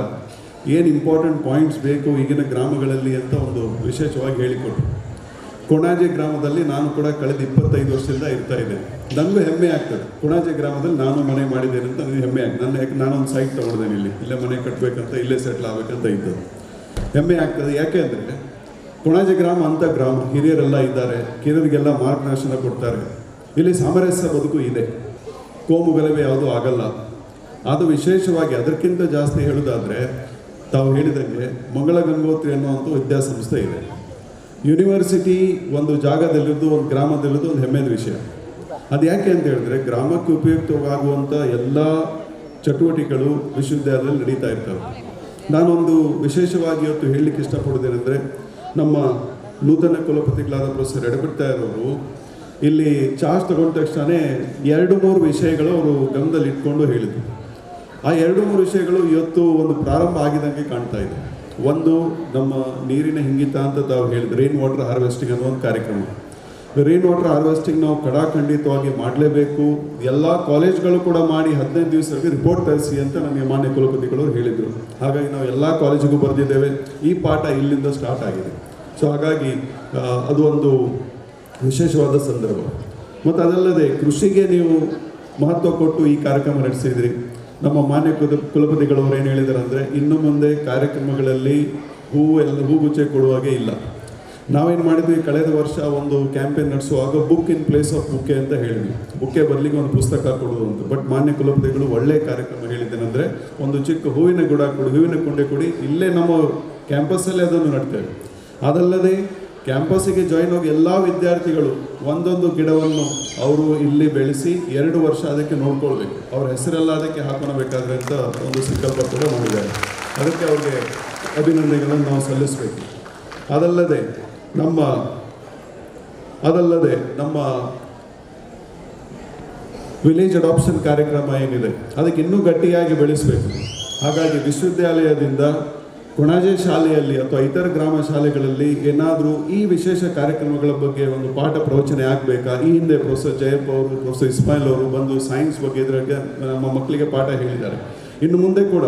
ಏನು ಇಂಪಾರ್ಟೆಂಟ್ ಪಾಯಿಂಟ್ಸ್ ಬೇಕು ಈಗಿನ ಗ್ರಾಮಗಳಲ್ಲಿ ಅಂತ ಒಂದು ವಿಶೇಷವಾಗಿ ಹೇಳಿಕೊಟ್ರು. ಕೊಣಾಜೆ ಗ್ರಾಮದಲ್ಲಿ ನಾನು ಕೂಡ ಕಳೆದ 25 ವರ್ಷದಿಂದ ಇರ್ತಾ ಇದ್ದೇನೆ. ನನಗೂ ಹೆಮ್ಮೆ ಆಗ್ತದೆ. ಕೊಣಾಜೆ ಗ್ರಾಮದಲ್ಲಿ ನಾನು ಮನೆ ಮಾಡಿದ್ದೇನೆ ಅಂತ ನನಗೆ ಹೆಮ್ಮೆ ಆಗ್ತದೆ. ಯಾಕೆ ನಾನೊಂದು ಸೈಟ್ ತೊಗೊಂಡಿದ್ದೇನೆ, ಇಲ್ಲೇ ಮನೆ ಕಟ್ಟಬೇಕಂತ, ಇಲ್ಲೇ ಸೆಟ್ಲ್ ಆಗಬೇಕಂತ ಇದ್ದದ್ದು. ಹೆಮ್ಮೆ ಆಗ್ತದೆ. ಯಾಕೆ ಅಂದರೆ ಕೊಣಾಜೆ ಗ್ರಾಮ ಅಂತ ಗ್ರಾಮ, ಹಿರಿಯರೆಲ್ಲ ಇದ್ದಾರೆ, ಕಿರಿಯರಿಗೆಲ್ಲ ಮಾರ್ಗದರ್ಶನ ಕೊಡ್ತಾರೆ. ಇಲ್ಲಿ ಸಾಮರಸ್ಯ ಬದುಕು ಇದೆ, ಕೋಮು ಗಲಭೆ ಯಾವುದೂ ಆಗಲ್ಲ. ಅದು ವಿಶೇಷವಾಗಿ ಅದಕ್ಕಿಂತ ಜಾಸ್ತಿ ಹೇಳೋದಾದರೆ ತಾವು ಹೇಳಿದಂಗೆ ಮಂಗಳ ಗಂಗೋತ್ರಿ ಅನ್ನುವಂಥ ವಿದ್ಯಾಸಂಸ್ಥೆ ಇದೆ. ಯೂನಿವರ್ಸಿಟಿ ಒಂದು ಜಾಗದಲ್ಲಿರೋದು, ಒಂದು ಗ್ರಾಮದಲ್ಲಿರೋದು ಒಂದು ಹೆಮ್ಮೆಯ ವಿಷಯ. ಅದು ಯಾಕೆ ಅಂತ ಹೇಳಿದ್ರೆ ಗ್ರಾಮಕ್ಕೆ ಉಪಯುಕ್ತವಾಗುವಂಥ ಎಲ್ಲ ಚಟುವಟಿಕೆಗಳು ವಿಶ್ವವಿದ್ಯಾಲಯದಲ್ಲಿ ನಡೀತಾ ಇರ್ತವೆ. ನಾನೊಂದು ವಿಶೇಷವಾಗಿ ಇವತ್ತು ಹೇಳಲಿಕ್ಕೆ ಇಷ್ಟಪಡೋದೇನೆಂದರೆ, ನಮ್ಮ ನೂತನ ಕುಲಪತಿಗಳಾದ ಪ್ರೊಫೆಸರ್ ಎಡಬಿಡ್ತಾಯಿರೋರು ಇಲ್ಲಿ ಚಾರ್ಜ್ ತಗೊಂಡ ತಕ್ಷಣ 2-3 ವಿಷಯಗಳು ಅವರು ಗಮನದಲ್ಲಿ ಇಟ್ಕೊಂಡು ಹೇಳಿದರು. ಆ 2-3 ವಿಷಯಗಳು ಇವತ್ತು ಒಂದು ಪ್ರಾರಂಭ ಆಗಿದಂಗೆ ಕಾಣ್ತಾ ಇದೆ. ಒಂದು, ನಮ್ಮ ನೀರಿನ ಹಿಂಗಿತ ಅಂತ ತಾವು ಹೇಳಿದ್ರು, ರೈನ್ ವಾಟರ್ ಹಾರ್ವೆಸ್ಟಿಂಗ್ ಅನ್ನೋ ಒಂದು ಕಾರ್ಯಕ್ರಮ. ರೈನ್ ವಾಟರ್ ಹಾರ್ವೆಸ್ಟಿಂಗ್ ನಾವು ಖಂಡಿತವಾಗಿ ಮಾಡಲೇಬೇಕು. ಎಲ್ಲ ಕಾಲೇಜ್ಗಳು ಕೂಡ ಮಾಡಿ 15 ದಿವಸಕ್ಕೆ ರಿಪೋರ್ಟ್ ತರಿಸಿ ಅಂತ ನನಗೆ ಮಾನ್ಯ ಕುಲಪತಿಗಳು ಹೇಳಿದರು. ಹಾಗಾಗಿ ನಾವು ಎಲ್ಲ ಕಾಲೇಜಿಗೂ ಬರೆದಿದ್ದೇವೆ. ಈ ಪಾಠ ಇಲ್ಲಿಂದ ಸ್ಟಾರ್ಟ್ ಆಗಿದೆ. ಸೊ ಹಾಗಾಗಿ ಅದು ಒಂದು ವಿಶೇಷವಾದ ಸಂದರ್ಭ. ಮತ್ತು ಅದಲ್ಲದೆ ಕೃಷಿಗೆ ನೀವು ಮಹತ್ವ ಕೊಟ್ಟು ಈ ಕಾರ್ಯಕ್ರಮ ನಡೆಸಿದ್ರಿ. ನಮ್ಮ ಮಾನ್ಯ ಕುಲಪತಿಗಳವರು ಏನು ಹೇಳಿದ್ದಾರೆ ಅಂದರೆ, ಇನ್ನು ಮುಂದೆ ಕಾರ್ಯಕ್ರಮಗಳಲ್ಲಿ ಹೂಗುಚ್ಚೆ ಕೊಡುವಾಗೆ ಇಲ್ಲ. ನಾವೇನು ಮಾಡಿದ್ವಿ, ಕಳೆದ ವರ್ಷ ಒಂದು ಕ್ಯಾಂಪೇನ್ ನಡೆಸುವಾಗ ಬುಕ್ ಇನ್ ಪ್ಲೇಸ್ ಆಫ್ ಬುಕ್ಕೆ ಅಂತ ಹೇಳಿದ್ವಿ. ಬುಕ್ಕೆ ಬರಲಿಕ್ಕೆ ಒಂದು ಪುಸ್ತಕ ಕೊಡುವುದು ಅಂತ. ಬಟ್ ಮಾನ್ಯ ಕುಲಪತಿಗಳು ಒಳ್ಳೆಯ ಕಾರ್ಯಕ್ರಮ ಹೇಳಿದ್ದೇನೆಂದರೆ, ಒಂದು ಚಿಕ್ಕ ಹೂವಿನ ಕೊಂಡೆ ಕೊಡಿ, ಇಲ್ಲೇ ನಮ್ಮ ಕ್ಯಾಂಪಸ್ಸಲ್ಲೇ ಅದನ್ನು ನಡ್ತೇವೆ. ಅದಲ್ಲದೆ ಕ್ಯಾಂಪಸ್ಸಿಗೆ ಜಾಯಿನ್ ಹೋಗಿ ಎಲ್ಲ ವಿದ್ಯಾರ್ಥಿಗಳು ಒಂದೊಂದು ಗಿಡವನ್ನು ಅವರು ಇಲ್ಲಿ ಬೆಳೆಸಿ 2 ವರ್ಷ ಅದಕ್ಕೆ ನೋಡ್ಕೊಳ್ಬೇಕು, ಅವ್ರ ಹೆಸರೆಲ್ಲ ಅದಕ್ಕೆ ಹಾಕೊಳ್ಬೇಕಾದ್ರೆ ಅಂತ ಒಂದು ಸಂಕಲ್ಪ ಕೂಡ ಮಾಡಿದ್ದಾರೆ. ಅದಕ್ಕೆ ಅವ್ರಿಗೆ ಅಭಿನಂದನೆಗಳನ್ನು ನಾವು ಸಲ್ಲಿಸಬೇಕು. ಅದಲ್ಲದೆ ನಮ್ಮ ವಿಲೇಜ್ ಅಡಾಪ್ಷನ್ ಕಾರ್ಯಕ್ರಮ ಏನಿದೆ ಅದಕ್ಕೆ ಇನ್ನೂ ಗಟ್ಟಿಯಾಗಿ ಬೆಳೆಸಬೇಕು. ಹಾಗಾಗಿ ವಿಶ್ವವಿದ್ಯಾಲಯದಿಂದ ಕೊಣಾಜೆ ಶಾಲೆಯಲ್ಲಿ ಅಥವಾ ಇತರ ಗ್ರಾಮ ಶಾಲೆಗಳಲ್ಲಿ ಏನಾದರೂ ಈ ವಿಶೇಷ ಕಾರ್ಯಕ್ರಮಗಳ ಬಗ್ಗೆ ಒಂದು ಪಾಠ ಪ್ರವಚನ ಆಗಬೇಕಾ? ಈ ಹಿಂದೆ ಪ್ರೊಫೆಸರ್ ಜಯಪ್ಪ ಅವರು, ಪ್ರೊಫೆಸರ್ ಇಸ್ಮಾಯಿಲ್ ಅವರು ಬಂದು ಸೈನ್ಸ್ ಬಗ್ಗೆ ಇದ್ರಾಗ ನಮ್ಮ ಮಕ್ಕಳಿಗೆ ಪಾಠ ಹೇಳಿದ್ದಾರೆ. ಇನ್ನು ಮುಂದೆ ಕೂಡ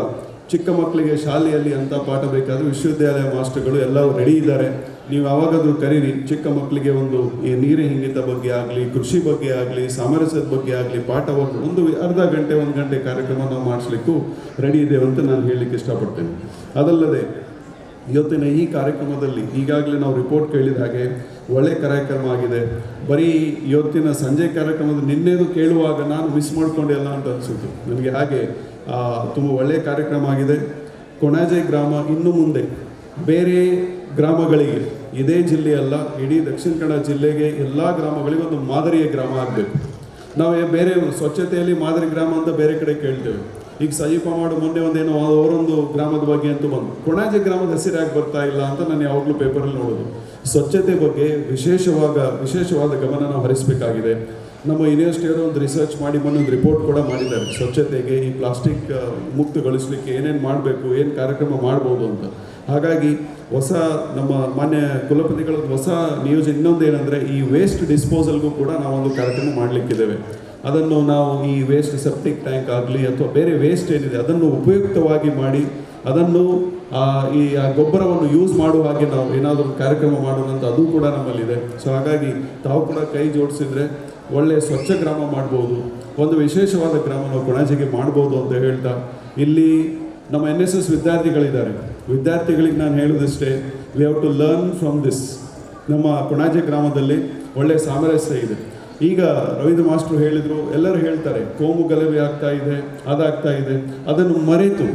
ಚಿಕ್ಕ ಮಕ್ಕಳಿಗೆ ಶಾಲೆಯಲ್ಲಿ ಅಂತ ಪಾಠ ಬೇಕಾದರೂ ವಿಶ್ವವಿದ್ಯಾಲಯ ಮಾಸ್ಟರ್ಗಳು ಎಲ್ಲರೂ ರೆಡಿ ಇದ್ದಾರೆ. ನೀವು ಯಾವಾಗಾದರೂ ಕರೀರಿ, ಚಿಕ್ಕ ಮಕ್ಕಳಿಗೆ ಒಂದು ಈ ನೀರಿನ ಹಿಂಗಿತ ಬಗ್ಗೆ ಆಗಲಿ, ಕೃಷಿ ಬಗ್ಗೆ ಆಗಲಿ, ಸಾಮರಸ್ಯದ ಬಗ್ಗೆ ಆಗಲಿ ಪಾಠವನ್ನು ಒಂದು ಅರ್ಧ ಗಂಟೆ 1 ಗಂಟೆ ಕಾರ್ಯಕ್ರಮ ನಾವು ಮಾಡಿಸ್ಲಿಕ್ಕೂ ರೆಡಿ ಇದ್ದೇವೆ ಅಂತ ನಾನು ಹೇಳಲಿಕ್ಕೆ ಇಷ್ಟಪಡ್ತೇನೆ. ಅದಲ್ಲದೆ ಇವತ್ತಿನ ಈ ಕಾರ್ಯಕ್ರಮದಲ್ಲಿ ಈಗಾಗಲೇ ನಾವು ರಿಪೋರ್ಟ್ ಕೇಳಿದ ಹಾಗೆ ಒಳ್ಳೆ ಕಾರ್ಯಕ್ರಮ ಆಗಿದೆ. ಬರೀ ಇವತ್ತಿನ ಸಂಜೆ ಕಾರ್ಯಕ್ರಮದ ನಿನ್ನೆದು ಕೇಳುವಾಗ ನಾನು ಮಿಸ್ ಮಾಡ್ಕೊಂಡೆಲ್ಲ ಅಂತ ಅನಿಸುತ್ತೆ ನನಗೆ. ಹಾಗೆ ತುಂಬ ಒಳ್ಳೆಯ ಕಾರ್ಯಕ್ರಮ ಆಗಿದೆ. ಕೊಣಾಜೆ ಗ್ರಾಮ ಇನ್ನು ಮುಂದೆ ಬೇರೆ ಗ್ರಾಮಗಳಿಗೆ, ಇದೇ ಜಿಲ್ಲೆಯಲ್ಲ ಇಡೀ ದಕ್ಷಿಣ ಕನ್ನಡ ಜಿಲ್ಲೆಗೆ ಎಲ್ಲ ಗ್ರಾಮಗಳಿಗೆ ಒಂದು ಮಾದರಿಯ ಗ್ರಾಮ ಆಗಬೇಕು. ನಾವು ಬೇರೆ ಸ್ವಚ್ಛತೆಯಲ್ಲಿ ಮಾದರಿ ಗ್ರಾಮ ಅಂತ ಬೇರೆ ಕಡೆ ಕೇಳ್ತೇವೆ. ಈಗ ಸಜೀಪ ಮಾಡು ಮೊನ್ನೆ ಒಂದೇನೋ ಅವರೊಂದು ಗ್ರಾಮದ ಬಗ್ಗೆ ಅಂತೂ ಬಂದು ಕೊಣಾಜೆ ಗ್ರಾಮದ ಹೆಸರು ಯಾಕೆ ಬರ್ತಾ ಇಲ್ಲ ಅಂತ ನಾನು ಯಾವಾಗಲೂ ಪೇಪರಲ್ಲಿ ನೋಡೋದು. ಸ್ವಚ್ಛತೆ ಬಗ್ಗೆ ವಿಶೇಷವಾದ ಗಮನ ನಾವು ಹರಿಸಬೇಕಾಗಿದೆ. ನಮ್ಮ ಯೂನಿವರ್ಸಿಟಿಯವರು ಒಂದು ರಿಸರ್ಚ್ ಮಾಡಿ ಒಂದು ರಿಪೋರ್ಟ್ ಕೂಡ ಮಾಡಿದ್ದಾರೆ. ಸ್ವಚ್ಛತೆಗೆ ಈ ಪ್ಲಾಸ್ಟಿಕ್ ಮುಕ್ತಗೊಳಿಸಲಿಕ್ಕೆ ಏನೇನು ಮಾಡಬೇಕು, ಏನು ಕಾರ್ಯಕ್ರಮ ಮಾಡ್ಬೋದು ಅಂತ. ಹಾಗಾಗಿ ನಮ್ಮ ಮಾನ್ಯ ಕುಲಪತಿಗಳ ಹೊಸ ನಿಯೋಜನೆ ಇನ್ನೊಂದೇನೆಂದರೆ ಈ ವೇಸ್ಟ್ ಡಿಸ್ಪೋಸಲ್ಗೂ ಕೂಡ ನಾವೊಂದು ಕಾರ್ಯಕ್ರಮ ಮಾಡಲಿಕ್ಕಿದ್ದೇವೆ. ಅದನ್ನು ನಾವು ಈ ವೇಸ್ಟ್ ಸೆಪ್ಟಿಕ್ ಟ್ಯಾಂಕ್ ಆಗಲಿ ಅಥವಾ ಬೇರೆ ವೇಸ್ಟ್ ಏನಿದೆ ಅದನ್ನು ಉಪಯುಕ್ತವಾಗಿ ಮಾಡಿ ಅದನ್ನು ಈ ಗೊಬ್ಬರವನ್ನು ಯೂಸ್ ಮಾಡುವ ಹಾಗೆ ನಾವು ಏನಾದರೂ ಕಾರ್ಯಕ್ರಮ ಮಾಡೋಣ ಅಂತ ಅದು ಕೂಡ ನಮ್ಮಲ್ಲಿದೆ. ಸೊ ಹಾಗಾಗಿ ತಾವು ಕೂಡ ಕೈ ಜೋಡಿಸಿದರೆ ಒಳ್ಳೆಯ ಸ್ವಚ್ಛ ಗ್ರಾಮ ಮಾಡ್ಬೋದು, ಒಂದು ವಿಶೇಷವಾದ ಗ್ರಾಮ ನಾವು ಕೊಣಾಜೆಗೆ ಮಾಡ್ಬೋದು ಅಂತ ಹೇಳ್ತಾ, ಇಲ್ಲಿ ನಮ್ಮ NSS ವಿದ್ಯಾರ್ಥಿಗಳಿದ್ದಾರೆ. ವಿದ್ಯಾರ್ಥಿಗಳಿಗೆ ನಾನು ಹೇಳೋದಿಷ್ಟೇ, we have to learn from this. ನಮ್ಮ ಕೊಣಾಜೆ ಗ್ರಾಮದಲ್ಲಿ ಒಳ್ಳೆಯ ಸಾಮರಸ್ಯ ಇದೆ. ಈಗ ರವೀಂದ್ರ ಮಾಸ್ಟರು ಹೇಳಿದರು, ಎಲ್ಲರೂ ಹೇಳ್ತಾರೆ ಕೋಮು ಗಲಭೆ ಆಗ್ತಾ ಇದೆ, ಅದಾಗ್ತಾ ಇದೆ. ಅದನ್ನು ಮರೆತು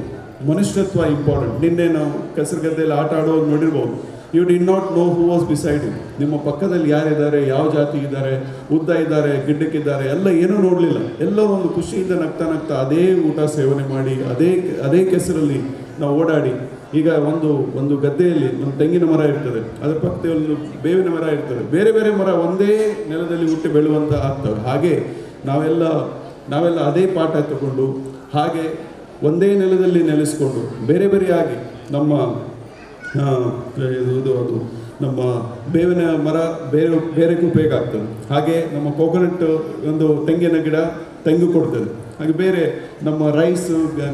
ಮನುಷ್ಯತ್ವ ಇಂಪಾರ್ಟೆಂಟ್. ನಿನ್ನೆ ನಾವು ಕೆಸರುಗದ್ದೆಯಲ್ಲಿ ಆಟ ಆಡುವಾಗ ನೋಡಿರ್ಬೋದು, you did not know who was beside you. ನಿಮ್ಮ ಪಕ್ಕದಲ್ಲಿ ಯಾರಿದ್ದಾರೆ, ಯಾವ ಜಾತಿ ಇದ್ದಾರೆ, ಉದ್ದ ಇದ್ದಾರೆ, ಗಿಡ್ಡಕ್ಕಿದ್ದಾರೆ, ಎಲ್ಲ ಏನೂ ನೋಡಲಿಲ್ಲ. ಎಲ್ಲರೂ ಒಂದು ಖುಷಿಯಿಂದ ನಗ್ತಾ ಅದೇ ಊಟ ಸೇವನೆ ಮಾಡಿ ಅದೇ ಕೆಸರಲ್ಲಿ ನಾವು ಓಡಾಡಿ. ಈಗ ಒಂದು ಗದ್ದೆಯಲ್ಲಿ ಒಂದು ತೆಂಗಿನ ಮರ ಇರ್ತದೆ, ಅದರ ಪಕ್ಕದಲ್ಲಿ ಒಂದು ಬೇವಿನ ಮರ ಇರ್ತದೆ, ಬೇರೆ ಬೇರೆ ಮರ ಒಂದೇ ನೆಲದಲ್ಲಿ ಹುಟ್ಟಿ ಬೆಳೆಯುವಂಥ ಆಗ್ತವೆ. ಹಾಗೆ ನಾವೆಲ್ಲ ಅದೇ ಪಾಠ ತಗೊಂಡು ಹಾಗೆ ಒಂದೇ ನೆಲದಲ್ಲಿ ನೆಲೆಸ್ಕೊಂಡು ಬೇರೆ ಬೇರೆಯಾಗಿ ನಮ್ಮ ಬೇವಿನ ಮರ ಬೇರೆಗೂ ಉಪಯೋಗ ಹಾಗೆ ನಮ್ಮ ಕೋಕೋನಟ್ ಒಂದು ತೆಂಗಿನ ಗಿಡ ತೆಂಗು ಕೊಡ್ತದೆ. ಹಾಗೆ ಬೇರೆ ನಮ್ಮ ರೈಸ್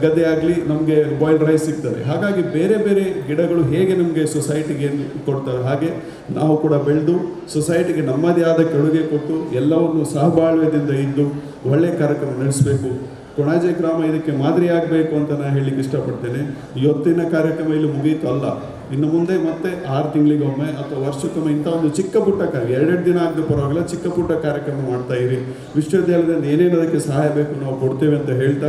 ಗದ್ದೆ ಆಗಲಿ ನಮಗೆ ಬಾಯ್ಲ್ಡ್ ರೈಸ್ ಸಿಗ್ತದೆ. ಹಾಗಾಗಿ ಬೇರೆ ಬೇರೆ ಗಿಡಗಳು ಹೇಗೆ ನಮಗೆ ಸೊಸೈಟಿಗೆ ಕೊಡ್ತವೆ ಹಾಗೆ ನಾವು ಕೂಡ ಬೆಳೆದು ಸೊಸೈಟಿಗೆ ನಮ್ಮದೇ ಆದ ಕೊಡುಗೆ ಕೊಟ್ಟು ಎಲ್ಲವನ್ನು ಸಹಬಾಳ್ವೆದಿಂದ ಇದ್ದು ಒಳ್ಳೆಯ ಕಾರ್ಯಕ್ರಮ ನಡೆಸಬೇಕು. ಕೊಣಾಜೆ ಗ್ರಾಮ ಇದಕ್ಕೆ ಮಾದರಿ ಆಗಬೇಕು ಅಂತ ನಾನು ಹೇಳಲಿಕ್ಕೆ ಇಷ್ಟಪಡ್ತೇನೆ. ಇವತ್ತಿನ ಕಾರ್ಯಕ್ರಮ ಇಲ್ಲಿ ಮುಗಿಯಿತು ಅಲ್ಲ, ಇನ್ನು ಮುಂದೆ ಮತ್ತೆ 6 ತಿಂಗಳಿಗೊಮ್ಮೆ ಅಥವಾ ವರ್ಷಕ್ಕೊಮ್ಮೆ ಇಂಥ ಒಂದು ಚಿಕ್ಕ ಪುಟ್ಟ ಕಾರ್ಯ 2 ದಿನ ಆಗದೆ ಪರವಾಗಿಲ್ಲ ಚಿಕ್ಕ ಪುಟ್ಟ ಕಾರ್ಯಕ್ರಮ ಮಾಡ್ತಾ ಇರಿ. ವಿಶ್ವವಿದ್ಯಾಲಯದಿಂದ ಏನೇನು ಅದಕ್ಕೆ ಸಹಾಯ ಬೇಕು ನಾವು ಕೊಡ್ತೇವೆ ಅಂತ ಹೇಳ್ತಾ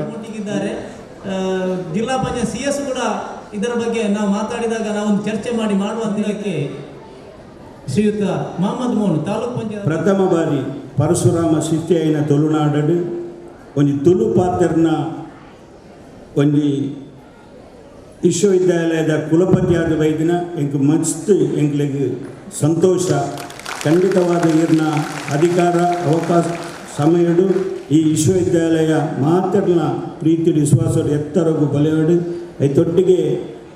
ಜಿಲ್ಲಾ ಪಂಚಾಯತ್ CS ಕೂಡ ಇದರ ಬಗ್ಗೆ ನಾವು ಮಾತಾಡಿದಾಗ ನಾವೊಂದು ಚರ್ಚೆ ಮಾಡುವಂತಕ್ಕೆ ಶ್ರೀಯುತ ಮಹಮ್ಮದ್ ಮೋಹನ್ ತಾಲೂಕು ಪಂಚಾಯತ್ ಪ್ರಥಮ ಬಾರಿ ಪರಶುರಾಮ ಶಿಷ್ಯನ ತುಳುನಾಡು ಒಂದು ತುಳು ಪಾತ್ರನ ಒಂದು ವಿಶ್ವವಿದ್ಯಾಲಯದ ಕುಲಪತಿಯಾದ ವೈದ್ಯನ ಎಂಕ್ ಮಸ್ತ್ ಎಂಕ್ಲಿಗೆ ಸಂತೋಷ. ಖಂಡಿತವಾದ ಇರ್ನ ಅಧಿಕಾರ ಅವಕಾಶ ಸಮಯಡು ಈ ವಿಶ್ವವಿದ್ಯಾಲಯ ಮಾತ್ರನ ಪ್ರೀತಿ ವಿಶ್ವಾಸದ ಎತ್ತರಗೂ ಬಲೆಯಡು ಐತೊಟ್ಟಿಗೆ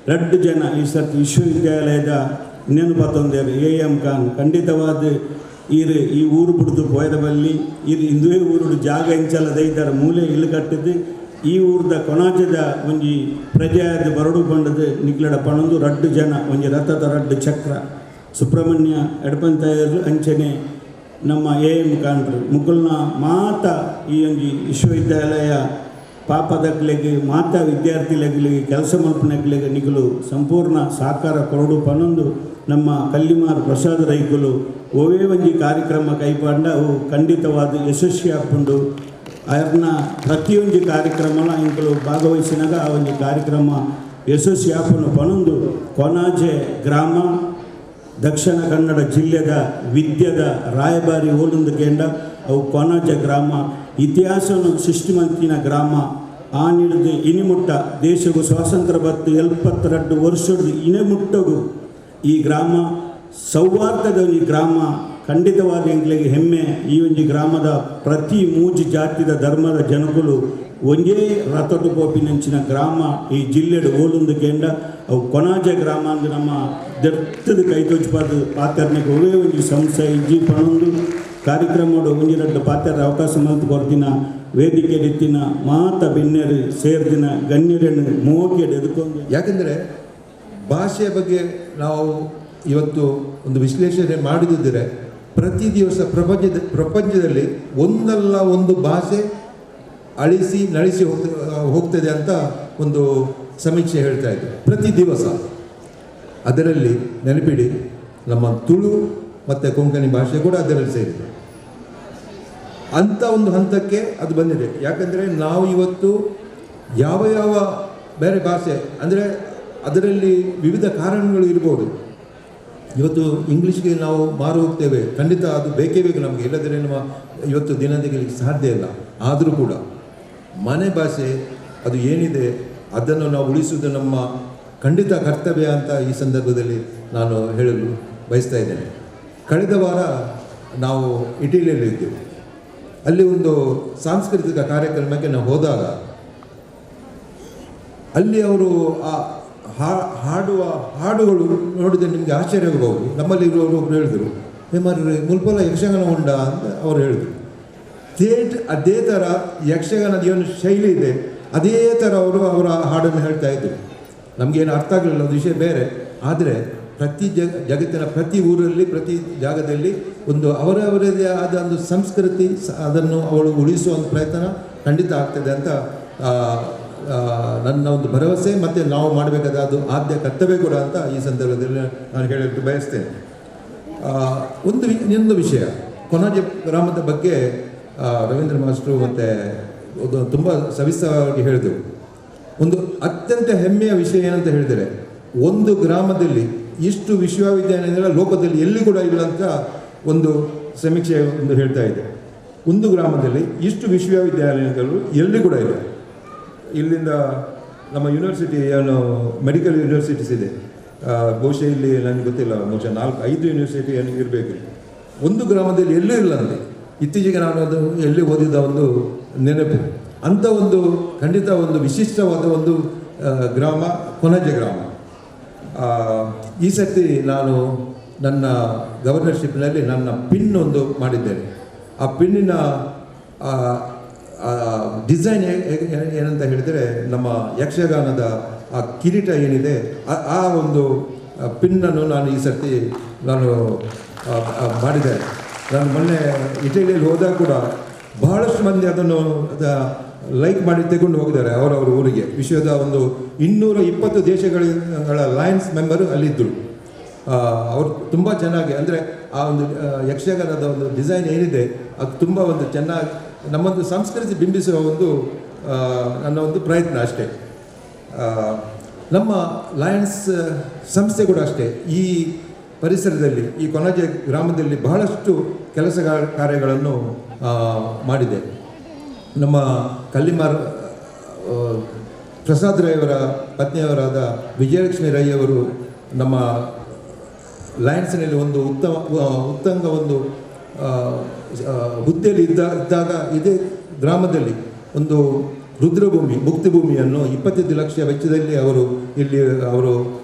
2 ಜನ ಈ ಸರ್ತಿ ವಿಶ್ವವಿದ್ಯಾಲಯದ ನೆನಪತ್ತೊಂದೇರು AM ಖಾನ್. ಖಂಡಿತವಾದ ಈ ಊರು ಬಿಡ್ದು ಪೋಯದ ಬಲ್ಲಿ ಇದು ಹಿಂದುವೇ ಊರುಡು ಜಾಗ ಇಂಚಲದ ಇದ್ದಾರೆ ಮೂಲೆ ಇಲ್ಲು ಕಟ್ಟಿದ್ದು ಈ ಊರದ ಕೊಣಾಜದ ಒಂಜಿ ಪ್ರಜೆಯಾದ ಬರಡು ಬಂಡದು ನಿಗ್ಲಡ ಪಣಂದು 2 ಜನ ಒಂಜಿ ರಥದ 2 ಚಕ್ರ ಸುಬ್ರಹ್ಮಣ್ಯ ಎಡಪಂತಾಯರು ಅಂಚನೆ ನಮ್ಮ AM ಖಾನ್ರು ಮುಗುಲ್ನ ಮಾತ ಈ ಒಂಜಿ ವಿಶ್ವವಿದ್ಯಾಲಯ ಪಾಪದಕ್ಲೆಗೆ ಮಾತ ವಿದ್ಯಾರ್ಥಿಗಳಿಗೆ ಕೆಲಸ ಮಲ್ಪನೆಗಳಿಗೆ ನಿಗಲು ಸಂಪೂರ್ಣ ಸಹಕಾರ ಕೊರಡು ಪನೊಂದು ನಮ್ಮ ಕಲ್ಲಿಮಾರ್ ಪ್ರಸಾದ ರೈಕುಲು ಓವೇ ಒಂಜಿ ಕಾರ್ಯಕ್ರಮ ಕೈಪಾಂಡ ಅವು ಖಂಡಿತವಾದ ಯಶಸ್ವಿ ಹಾಕೊಂಡು ಅವ್ರನ್ನ ಪ್ರತಿಯೊಂದು ಕಾರ್ಯಕ್ರಮನ ಇಂಕಲು ಭಾಗವಹಿಸಿನಾಗ ಆ ಒಂದು ಕಾರ್ಯಕ್ರಮ ಯಶಸ್ವಿ ಹಾಕೊಂಡು ಪನೊಂದು ಕೊಣಾಜೆ ಗ್ರಾಮ ದಕ್ಷಿಣ ಕನ್ನಡ ಜಿಲ್ಲೆದ ವಿದ್ಯೆದ ರಾಯಭಾರಿ ಓಲುಂದು ಕೇಂದ್ರ ಅವು ಕೊನಾಜ ಗ್ರಾಮ ಇತಿಹಾಸವನ್ನು ಸೃಷ್ಟಿ ಮಂತಿನ ಗ್ರಾಮ ಆನಿಡ್ದು ಇನಿಮುಟ್ಟ ದೇಶಗೂ ಸ್ವಾತಂತ್ರ್ಯ ಬತ್ತು 72 ವರ್ಷದ ಇನಿಮುಟ್ಟಗೂ ಈ ಗ್ರಾಮ ಸೌಹಾರ್ದದ ಈ ಗ್ರಾಮ ಖಂಡಿತವಾದ ಎಂಕ್ಲೆಗೆ ಹೆಮ್ಮೆ. ಈ ಒಂದು ಗ್ರಾಮದ ಪ್ರತಿ ಮೂಜಿ ಜಾತಿದ ಧರ್ಮದ ಜನಗಳು ಒಂದೇ ರಥದ ಪೋಪಿನಂಚಿನ ಗ್ರಾಮ ಈ ಜಿಲ್ಲೆಡ್ ಓಲುಂದು ಕೇಂದ್ರ ಅವು ಕೊನಾಜ ಗ್ರಾಮ ಅಂದ್ರೆ ನಮ್ಮ ದೆರ್ತದ ಕೈತೋಚ್ಪಾದ ಪಾತ್ರನಿಗೆ ಒಳ್ಳೆ ಒಂದು ಸಂಸ್ಥೆ ಇಜ್ಜಿ ಪಣೊಂದು ಕಾರ್ಯಕ್ರಮದ ಒಂಜಿರಡ್ಡು ಪಾತ್ರ ಅವಕಾಶ ಮಲ್ತು ಕೊಡ್ತಿನ ವೇದಿಕೆ ಎತ್ತಿನ ಮಾತ ಬೆನ್ನೆರು ಸೇರ್ದಿನ ಗಣ್ಯರನ್ನು ಮೋಕೆಡ್ ಎದುಕೊಂಡು. ಯಾಕೆಂದರೆ ಭಾಷೆಯ ಬಗ್ಗೆ ನಾವು ಇವತ್ತು ಒಂದು ವಿಶ್ಲೇಷಣೆ ಮಾಡಿದಿದ್ದರೆ ಪ್ರತಿ ದಿವಸ ಪ್ರಪಂಚದಲ್ಲಿ ಒಂದಲ್ಲ ಒಂದು ಭಾಷೆ ಅಳಿಸಿ ನಳಿಸಿ ಹೋಗ್ತದೆ ಅಂತ ಒಂದು ಸಮೀಕ್ಷೆ ಹೇಳ್ತಾ ಇದೆ ಪ್ರತಿ ದಿವಸ. ಅದರಲ್ಲಿ ನೆನಪಿಡಿ ನಮ್ಮ ತುಳು ಮತ್ತು ಕೊಂಕಣಿ ಭಾಷೆ ಕೂಡ ಅದರಲ್ಲಿ ಸೇರಿದೆ. ಅಂಥ ಒಂದು ಹಂತಕ್ಕೆ ಅದು ಬಂದಿದೆ. ಯಾಕಂದರೆ ನಾವು ಇವತ್ತು ಯಾವ ಯಾವ ಬೇರೆ ಭಾಷೆ ಅಂದರೆ ಅದರಲ್ಲಿ ವಿವಿಧ ಕಾರಣಗಳು ಇರ್ಬೋದು. ಇವತ್ತು ಇಂಗ್ಲೀಷ್ಗೆ ನಾವು ಮಾರು ಹೋಗ್ತೇವೆ, ಖಂಡಿತ ಅದು ಬೇಕೇ ಬೇಕು ನಮಗೆ, ಇಲ್ಲದ್ರೆ ನಮ್ಮ ಇವತ್ತು ದಿನ ತೆಗಿಲಿಕ್ಕೆ ಸಾಧ್ಯ ಇಲ್ಲ. ಆದರೂ ಕೂಡ ಮನೆ ಭಾಷೆ ಅದು ಏನಿದೆ ಅದನ್ನು ನಾವು ಉಳಿಸುವುದು ನಮ್ಮ ಖಂಡಿತ ಕರ್ತವ್ಯ ಅಂತ ಈ ಸಂದರ್ಭದಲ್ಲಿ ನಾನು ಹೇಳಲು ಬಯಸ್ತಾ ಇದ್ದೇನೆ. ಕಳೆದ ವಾರ ನಾವು ಇಟಲಿಯಲ್ಲಿದ್ದೆವು. ಅಲ್ಲಿ ಒಂದು ಸಾಂಸ್ಕೃತಿಕ ಕಾರ್ಯಕ್ರಮಕ್ಕೆ ನಾವು ಹೋದಾಗ ಅಲ್ಲಿ ಅವರು ಹಾಡುವ ಹಾಡುಗಳು ನೋಡಿದರೆ ನಿಮಗೆ ಆಶ್ಚರ್ಯವಾಗಬಹುದು. ನಮ್ಮಲ್ಲಿ ಇರುವವರು ಒಬ್ಬರು ಹೇಳಿದರು, ಮಾರ್ರೆ ಮುಲ್ಪಲ ಯಕ್ಷಗಾನ ಉಂಡ ಅಂತ ಅವರು ಹೇಳಿದರು. ಅದೇ ಥರ ಯಕ್ಷಗಾನದ ಏನು ಶೈಲಿ ಇದೆ ಅದೇ ಥರ ಅವರ ಹಾಡನ್ನು ಹೇಳ್ತಾ ಇದ್ದರು. ನಮಗೇನು ಅರ್ಥ ಆಗಲಿಲ್ಲ, ಅದು ವಿಷಯ ಬೇರೆ. ಆದರೆ ಪ್ರತಿ ಜಗತ್ತಿನ ಪ್ರತಿ ಊರಲ್ಲಿ ಪ್ರತಿ ಜಾಗದಲ್ಲಿ ಒಂದು ಅವರವರದೇ ಆದ ಒಂದು ಸಂಸ್ಕೃತಿ, ಅದನ್ನು ಅವಳು ಉಳಿಸುವ ಒಂದು ಪ್ರಯತ್ನ ಖಂಡಿತ ಆಗ್ತದೆ ಅಂತ ನನ್ನ ಒಂದು ಭರವಸೆ, ಮತ್ತು ನಾವು ಮಾಡಬೇಕಾದ ಅದು ಆದ್ಯ ಕರ್ತವ್ಯ ಕೂಡ ಅಂತ ಈ ಸಂದರ್ಭದಲ್ಲಿ ನಾನು ಹೇಳಲಿಕ್ಕೆ ಬಯಸ್ತೇನೆ. ಇನ್ನೊಂದು ವಿಷಯ, ಕೊನಾಜ ಗ್ರಾಮದ ಬಗ್ಗೆ ರವೀಂದ್ರ ಮಾಸ್ಟ್ರು ಮತ್ತು ತುಂಬ ಸವಿಸ್ತರವಾಗಿ ಹೇಳಿದರು. ಒಂದು ಅತ್ಯಂತ ಹೆಮ್ಮೆಯ ವಿಷಯ ಏನಂತ ಹೇಳಿದರೆ, ಒಂದು ಗ್ರಾಮದಲ್ಲಿ ಇಷ್ಟು ವಿಶ್ವವಿದ್ಯಾನಿಲಯ ಲೋಕದಲ್ಲಿ ಎಲ್ಲಿ ಕೂಡ ಇಲ್ಲ ಅಂತ ಒಂದು ಸಮೀಕ್ಷೆ ಒಂದು ಹೇಳ್ತಾ ಇದೆ. ಒಂದು ಗ್ರಾಮದಲ್ಲಿ ಇಷ್ಟು ವಿಶ್ವವಿದ್ಯಾಲಯಗಳು ಎಲ್ಲಿ ಕೂಡ ಇಲ್ಲ. ಇಲ್ಲಿಂದ ನಮ್ಮ ಯೂನಿವರ್ಸಿಟಿ ಏನು ಮೆಡಿಕಲ್ ಯೂನಿವರ್ಸಿಟೀಸ್ ಇದೆ, ಬಹುಶಃ ಇಲ್ಲಿ ನನಗೆ ಗೊತ್ತಿಲ್ಲ, ಬಹುಶಃ 4-5 ಯೂನಿವರ್ಸಿಟಿ ಏನು ಇರಬೇಕು. ಒಂದು ಗ್ರಾಮದಲ್ಲಿ ಎಲ್ಲೂ ಇಲ್ಲ ಅಂದರೆ ಇತ್ತೀಚೆಗೆ ನಾನು ಅದು ಎಲ್ಲಿ ಓದಿದ ಒಂದು ನೆನಪು. ಅಂಥ ಒಂದು ಖಂಡಿತ ಒಂದು ವಿಶಿಷ್ಟವಾದ ಒಂದು ಗ್ರಾಮ ಕೊನಾಜ ಗ್ರಾಮ. ಈ ಸರ್ತಿ ನಾನು ನನ್ನ ಗವರ್ನರ್ಶಿಪ್ನಲ್ಲಿ ನನ್ನ ಪಿನ್ ಒಂದು ಮಾಡಿದ್ದೇನೆ. ಆ ಪಿನ್ನಿನ ಡಿಸೈನ್ ಏನಂತ ಹೇಳಿದರೆ, ನಮ್ಮ ಯಕ್ಷಗಾನದ ಆ ಕಿರೀಟ ಏನಿದೆ ಆ ಒಂದು ಪಿನ್ನನ್ನು ನಾನು ಈ ಸರ್ತಿ ಮಾಡಿದ್ದೇನೆ. ನಾನು ಮೊನ್ನೆ ಇಟಲಿಯಲ್ಲಿ ಹೋದಾಗ ಕೂಡ ಬಹಳಷ್ಟು ಮಂದಿ ಅದನ್ನು ಲೈಕ್ ಮಾಡಿ ತೆಗೊಂಡು ಹೋಗಿದ್ದಾರೆ ಅವರವರ ಊರಿಗೆ. ವಿಶ್ವದ ಒಂದು 220 ದೇಶಗಳ ಲಯನ್ಸ್ ಮೆಂಬರು ಅಲ್ಲಿದ್ದರು. ಅವರು ತುಂಬ ಚೆನ್ನಾಗಿ, ಅಂದರೆ ಆ ಒಂದು ಯಕ್ಷಗಾನದ ಒಂದು ಡಿಸೈನ್ ಏನಿದೆ ಅದು ತುಂಬ ಒಂದು ಚೆನ್ನಾಗಿ ನಮ್ಮೊಂದು ಸಂಸ್ಕೃತಿ ಬಿಂಬಿಸುವ ಒಂದು ನನ್ನ ಒಂದು ಪ್ರಯತ್ನ ಅಷ್ಟೇ. ನಮ್ಮ ಲಯನ್ಸ್ ಸಂಸ್ಥೆ ಕೂಡ ಅಷ್ಟೇ ಈ ಪರಿಸರದಲ್ಲಿ, ಈ ಕೊನಾಜ ಗ್ರಾಮದಲ್ಲಿ ಬಹಳಷ್ಟು ಕೆಲಸ ಕಾರ್ಯಗಳನ್ನು ಮಾಡಿದೆ. ನಮ್ಮ ಕಲ್ಲಿಮಾರ್ ಪ್ರಸಾದ್ ರೈ ಅವರ ಪತ್ನಿಯವರಾದ ವಿಜಯಲಕ್ಷ್ಮಿ ರೈ ಅವರು ನಮ್ಮ ಲಯನ್ಸ್ನಲ್ಲಿ ಒಂದು ಉತ್ತಂಗ ಒಂದು ಹುದ್ದೆಯಲ್ಲಿ ಇದ್ದಾಗ ಇದೇ ಗ್ರಾಮದಲ್ಲಿ ಒಂದು ರುದ್ರಭೂಮಿ, ಮುಕ್ತಿಭೂಮಿಯನ್ನು 25 ಲಕ್ಷ ವೆಚ್ಚದಲ್ಲಿ ಅವರು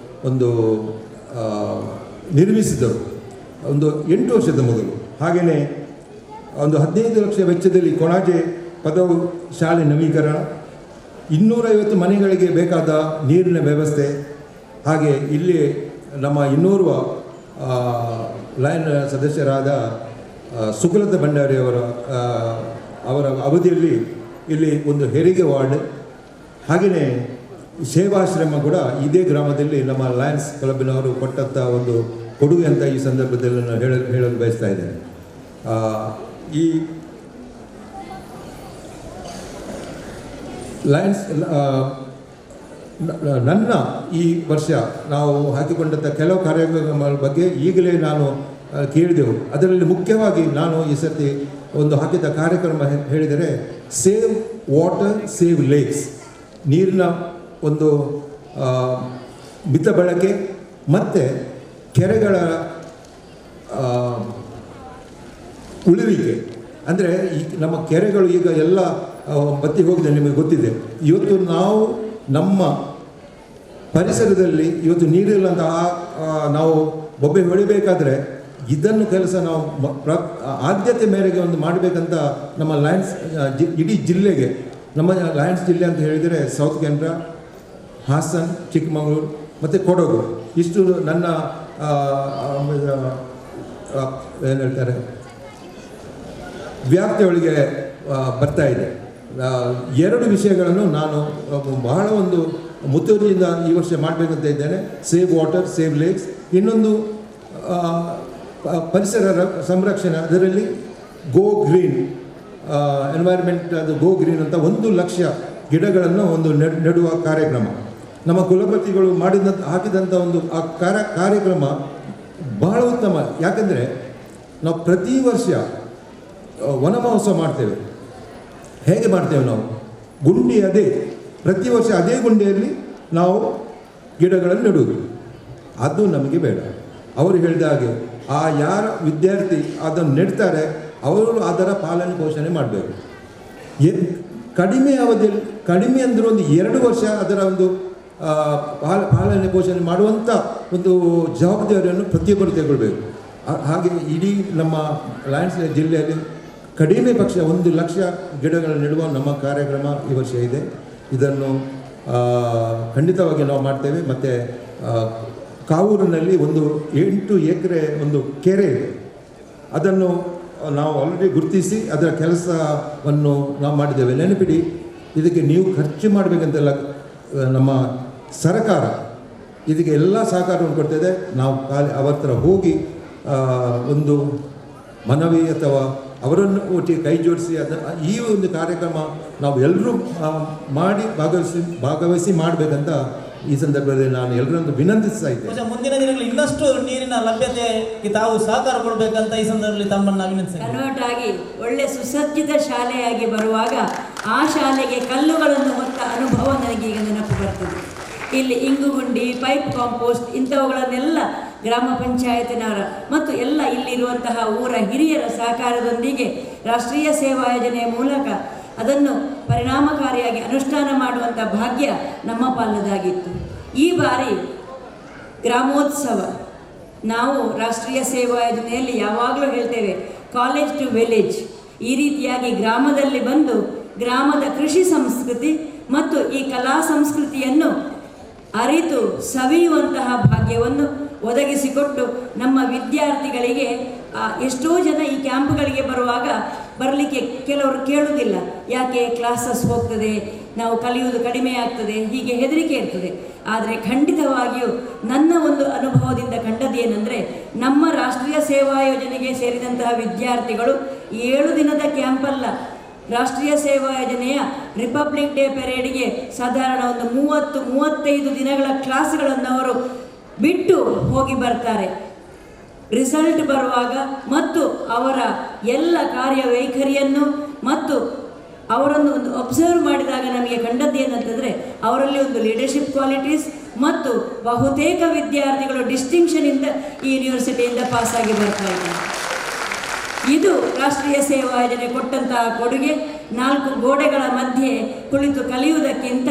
ಒಂದು ನಿರ್ಮಿಸಿದರು ಒಂದು 8 ವರ್ಷದ ಮೊದಲು. ಹಾಗೆಯೇ ಒಂದು 15 ಲಕ್ಷ ವೆಚ್ಚದಲ್ಲಿ ಕೊಣಾಜೆ ಪದವಿ ಶಾಲೆ ನವೀಕರಣ, 250 ಮನೆಗಳಿಗೆ ಬೇಕಾದ ನೀರಿನ ವ್ಯವಸ್ಥೆ, ಹಾಗೆ ಇಲ್ಲಿ ನಮ್ಮ 200 ಲಯನ್ ಸದಸ್ಯರಾದ ಸುಕಲತಾ ಭಂಡಾರಿ ಅವರ ಅವಧಿಯಲ್ಲಿ ಇಲ್ಲಿ ಒಂದು ಹೆರಿಗೆ ವಾರ್ಡ್, ಹಾಗೆಯೇ ಸೇವಾಶ್ರಮ ಕೂಡ ಇದೇ ಗ್ರಾಮದಲ್ಲಿ ನಮ್ಮ ಲಯನ್ಸ್ ಕ್ಲಬ್ಬಿನವರು ಕೊಟ್ಟಂಥ ಒಂದು ಕೊಡುಗೆ ಅಂತ ಈ ಸಂದರ್ಭದಲ್ಲಿ ನಾನು ಹೇಳಲು ಬಯಸ್ತಾ ಇದ್ದೇನೆ. ಈ ಲಯನ್ಸ್ ನನ್ನ ಈ ವರ್ಷ ನಾವು ಹಾಕಿಕೊಂಡಂಥ ಕೆಲವು ಕಾರ್ಯಕ್ರಮಗಳ ಬಗ್ಗೆ ಈಗಲೇ ನಾನು ಕೇಳಿದೆವು. ಅದರಲ್ಲಿ ಮುಖ್ಯವಾಗಿ ನಾನು ಈ ಸರ್ತಿ ಒಂದು ಹಾಕಿದ ಕಾರ್ಯಕ್ರಮ ಹೇಳಿದರೆ ಸೇವ್ ವಾಟರ್ ಸೇವ್ ಲೇಕ್ಸ್, ನೀರಿನ ಒಂದು ಮಿತ ಬಳಕೆ ಮತ್ತು ಕೆರೆಗಳ ಉಳಿವಿಕೆ. ಅಂದರೆ ಈ ನಮ್ಮ ಕೆರೆಗಳು ಈಗ ಎಲ್ಲ ಬತ್ತಿ ಹೋಗಿದೆ, ನಿಮಗೆ ಗೊತ್ತಿದೆ. ಇವತ್ತು ನಾವು ನಮ್ಮ ಪರಿಸರದಲ್ಲಿ ಇವತ್ತು ನೀರಿಲ್ಲ ಅಂತ ನಾವು ಬೊಬ್ಬೆ ಹೊಡಿಬೇಕಾದ್ರೆ ಇದನ್ನು ಕೆಲಸ ನಾವು ಆದ್ಯತೆ ಮೇರೆಗೆ ಒಂದು ಮಾಡಬೇಕಂತ ನಮ್ಮ ಲಯನ್ಸ್ ಇಡೀ ಜಿಲ್ಲೆಗೆ, ನಮ್ಮ ಲಯನ್ಸ್ ಜಿಲ್ಲೆ ಅಂತ ಹೇಳಿದರೆ ಸೌತ್ ಕೆನರಾ, ಹಾಸನ್, ಚಿಕ್ಕಮಗಳೂರು ಮತ್ತು ಕೊಡಗು, ಇಷ್ಟು ನನ್ನ ಏನು ಹೇಳ್ತಾರೆ ವ್ಯಾಪ್ತಿಯೊಳಗೆ ಬರ್ತಾ ಇದೆ. ಎರಡು ವಿಷಯಗಳನ್ನು ನಾನು ಬಹಳ ಒಂದು ಮುತುವರ್ಜಿಯಿಂದ ಈ ವರ್ಷ ಮಾಡಬೇಕಂತ ಇದ್ದೇನೆ. ಸೇವ್ ವಾಟರ್ ಸೇವ್ ಲೇಕ್ಸ್, ಇನ್ನೊಂದು ಪರಿಸರ ಸಂರಕ್ಷಣೆ, ಅದರಲ್ಲಿ ಗೋ ಗ್ರೀನ್ ಎನ್ವೈರ್ಮೆಂಟ್, ಅದು ಗೋ ಗ್ರೀನ್ ಅಂತ 1 ಲಕ್ಷ ಗಿಡಗಳನ್ನು ಒಂದು ನೆಡುವ ಕಾರ್ಯಕ್ರಮ ನಮ್ಮ ಕುಲಪತಿಗಳು ಹಾಕಿದಂಥ ಒಂದು ಆ ಕಾರ್ಯಕ್ರಮ ಬಹಳ ಉತ್ತಮ. ಯಾಕಂದರೆ ನಾವು ಪ್ರತಿ ವರ್ಷ ವನ ಮಹೋತ್ಸವ ಮಾಡ್ತೇವೆ. ಹೇಗೆ ಮಾಡ್ತೇವೆ ನಾವು? ಗುಂಡಿ ಅದೇ, ಪ್ರತಿ ವರ್ಷ ಅದೇ ಗುಂಡಿಯಲ್ಲಿ ನಾವು ಗಿಡಗಳನ್ನು ನೆಡುವುದು. ಅದು ನಮಗೆ ಬೇಡ. ಅವರು ಹೇಳಿದ ಹಾಗೆ ಆ ಯಾರ ವಿದ್ಯಾರ್ಥಿ ಅದನ್ನು ನೆಡ್ತಾರೆ ಅವರು ಅದರ ಪಾಲನೆ ಪೋಷಣೆ ಮಾಡಬೇಕು. ಕಡಿಮೆ ಅವಧಿಯಲ್ಲಿ, ಕಡಿಮೆ ಅಂದರೆ ಒಂದು 2 ವರ್ಷ ಅದರ ಒಂದು ಪಾಲನೆ ಪೋಷಣೆ ಮಾಡುವಂಥ ಒಂದು ಜವಾಬ್ದಾರಿಯನ್ನು ಪ್ರತಿಯೊಬ್ಬರು ತೆಗೊಳ್ಬೇಕು. ಹಾಗೆ ಇಡೀ ನಮ್ಮ ಲಯನ್ಸ್ ಜಿಲ್ಲೆಯಲ್ಲಿ ಕಡಿಮೆ ಪಕ್ಷ 1 ಲಕ್ಷ ಗಿಡಗಳನ್ನು ನೆಡುವ ನಮ್ಮ ಕಾರ್ಯಕ್ರಮ ಈ ವರ್ಷ ಇದೆ. ಇದನ್ನು ಖಂಡಿತವಾಗಿ ನಾವು ಮಾಡ್ತೇವೆ. ಮತ್ತು ಕಾವೂರಿನಲ್ಲಿ ಒಂದು 8 ಎಕರೆ ಒಂದು ಕೆರೆ ಇದೆ, ಅದನ್ನು ನಾವು ಆಲ್ರೆಡಿ ಗುರುತಿಸಿ ಅದರ ಕೆಲಸವನ್ನು ನಾವು ಮಾಡಿದ್ದೇವೆ. ನೆನಪಿಡಿ, ಇದಕ್ಕೆ ನೀವು ಖರ್ಚು ಮಾಡಬೇಕಂತೆಲ್ಲ ನಮ್ಮ ಸರ್ಕಾರ ಇದಕ್ಕೆ ಎಲ್ಲ ಸಹಕಾರವನ್ನು ಕೊಡ್ತಿದೆ. ನಾವು ಅವರ ಹತ್ರ ಹೋಗಿ ಒಂದು ಮನವಿ ಅಥವಾ ಅವರನ್ನು ಒಟ್ಟಿಗೆ ಕೈ ಜೋಡಿಸಿ ಈ ಒಂದು ಕಾರ್ಯಕ್ರಮ ನಾವು ಎಲ್ಲರೂ ಮಾಡಿ ಭಾಗವಹಿಸಿ ಮಾಡಬೇಕಂತ ಈ ಸಂದರ್ಭದಲ್ಲಿ ನಾನು ಎಲ್ಲರನ್ನು ವಿನಂತಿಸ್ತಾ ಇದ್ದೇನೆ. ಮುಂದಿನ ದಿನಗಳಲ್ಲಿ ಇನ್ನಷ್ಟು ನೀರಿನ ಲಭ್ಯತೆಗೆ ತಾವು ಸಹಕಾರ ಕೊಡಬೇಕಂತ ಈ ಸಂದರ್ಭದಲ್ಲಿ ತಮ್ಮನ್ನು ವಿನಂತಿಸಿ. ಕನ್ವರ್ಟ್ ಆಗಿ ಒಳ್ಳೆ ಸುಸಜ್ಜಿತ ಶಾಲೆಯಾಗಿ ಬರುವಾಗ ಆ ಶಾಲೆಗೆ ಕಲ್ಲುಗಳನ್ನು ಹೊತ್ತ ಅನುಭವ ನನಗೆ ಈಗ ನೆನಪು ಬರ್ತದೆ. ಇಲ್ಲಿ ಇಂಗುಗುಂಡಿ, ಪೈಪ್ ಕಾಂಪೋಸ್ಟ್ ಇಂಥವುಗಳನ್ನೆಲ್ಲ ಗ್ರಾಮ ಪಂಚಾಯತಿನವರ ಮತ್ತು ಎಲ್ಲ ಇಲ್ಲಿರುವಂತಹ ಊರ ಹಿರಿಯರ ಸಹಕಾರದೊಂದಿಗೆ ರಾಷ್ಟ್ರೀಯ ಸೇವಾ ಯೋಜನೆಯ ಮೂಲಕ ಅದನ್ನು ಪರಿಣಾಮಕಾರಿಯಾಗಿ ಅನುಷ್ಠಾನ ಮಾಡುವಂಥ ಭಾಗ್ಯ ನಮ್ಮ ಪಾಲದಾಗಿತ್ತು. ಈ ಬಾರಿ ಗ್ರಾಮೋತ್ಸವ ನಾವು ರಾಷ್ಟ್ರೀಯ ಸೇವಾ ಯೋಜನೆಯಲ್ಲಿ ಯಾವಾಗಲೂ ಹೇಳ್ತೇವೆ, ಕಾಲೇಜ್ ಟು ವಿಲೇಜ್. ಈ ರೀತಿಯಾಗಿ ಗ್ರಾಮದಲ್ಲಿ ಬಂದು ಗ್ರಾಮದ ಕೃಷಿ ಸಂಸ್ಕೃತಿ ಮತ್ತು ಈ ಕಲಾ ಸಂಸ್ಕೃತಿಯನ್ನು ಅರಿತು ಸವಿಯುವಂತಹ ಭಾಗ್ಯವನ್ನು ಒದಗಿಸಿಕೊಟ್ಟು ನಮ್ಮ ವಿದ್ಯಾರ್ಥಿಗಳಿಗೆ ಎಷ್ಟೋ ಜನ ಈ ಕ್ಯಾಂಪ್ಗಳಿಗೆ ಬರುವಾಗ ಬರಲಿಕ್ಕೆ ಕೆಲವರು ಕೇಳುವುದಿಲ್ಲ, ಯಾಕೆ ಕ್ಲಾಸಸ್ ಹೋಗ್ತದೆ, ನಾವು ಕಲಿಯುವುದು ಕಡಿಮೆ ಆಗ್ತದೆ, ಹೀಗೆ ಹೆದರಿಕೆ ಇರ್ತದೆ. ಆದರೆ ಖಂಡಿತವಾಗಿಯೂ ನನ್ನ ಒಂದು ಅನುಭವದಿಂದ ಕಂಡದ್ದೇನೆಂದರೆ, ನಮ್ಮ ರಾಷ್ಟ್ರೀಯ ಸೇವಾ ಯೋಜನೆಗೆ ಸೇರಿದಂತಹ ವಿದ್ಯಾರ್ಥಿಗಳು 7 ದಿನದ ಕ್ಯಾಂಪಲ್ಲ, ರಾಷ್ಟ್ರೀಯ ಸೇವಾ ಯೋಜನೆಯ ರಿಪಬ್ಲಿಕ್ ಡೇ ಪೆರೇಡ್ಗೆ ಸಾಧಾರಣ ಒಂದು 30-35 ದಿನಗಳ ಕ್ಲಾಸ್ಗಳನ್ನು ಅವರು ಬಿಟ್ಟು ಹೋಗಿ ಬರ್ತಾರೆ. ರಿಸಲ್ಟ್ ಬರುವಾಗ ಮತ್ತು ಅವರ ಎಲ್ಲ ಕಾರ್ಯವೈಖರಿಯನ್ನು ಮತ್ತು ಅವರನ್ನು ಒಂದು ಅಬ್ಸರ್ವ್ ಮಾಡಿದಾಗ ನಮಗೆ ಕಂಡದ್ದು ಏನಂತಂದರೆ, ಅವರಲ್ಲಿ ಒಂದು ಲೀಡರ್ಶಿಪ್ ಕ್ವಾಲಿಟೀಸ್ ಮತ್ತು ಬಹುತೇಕ ವಿದ್ಯಾರ್ಥಿಗಳು ಡಿಸ್ಟಿಂಕ್ಷನಿಂದ ಈ ಯೂನಿವರ್ಸಿಟಿಯಿಂದ ಪಾಸಾಗಿ ಬರ್ತಾ ಇದ್ದಾರೆ. ಇದು ರಾಷ್ಟ್ರೀಯ ಸೇವಾ ಯೋಜನೆ ಕೊಟ್ಟಂತಹ ಕೊಡುಗೆ. 4 ಗೋಡೆಗಳ ಮಧ್ಯೆ ಕುಳಿತು ಕಲಿಯುವುದಕ್ಕಿಂತ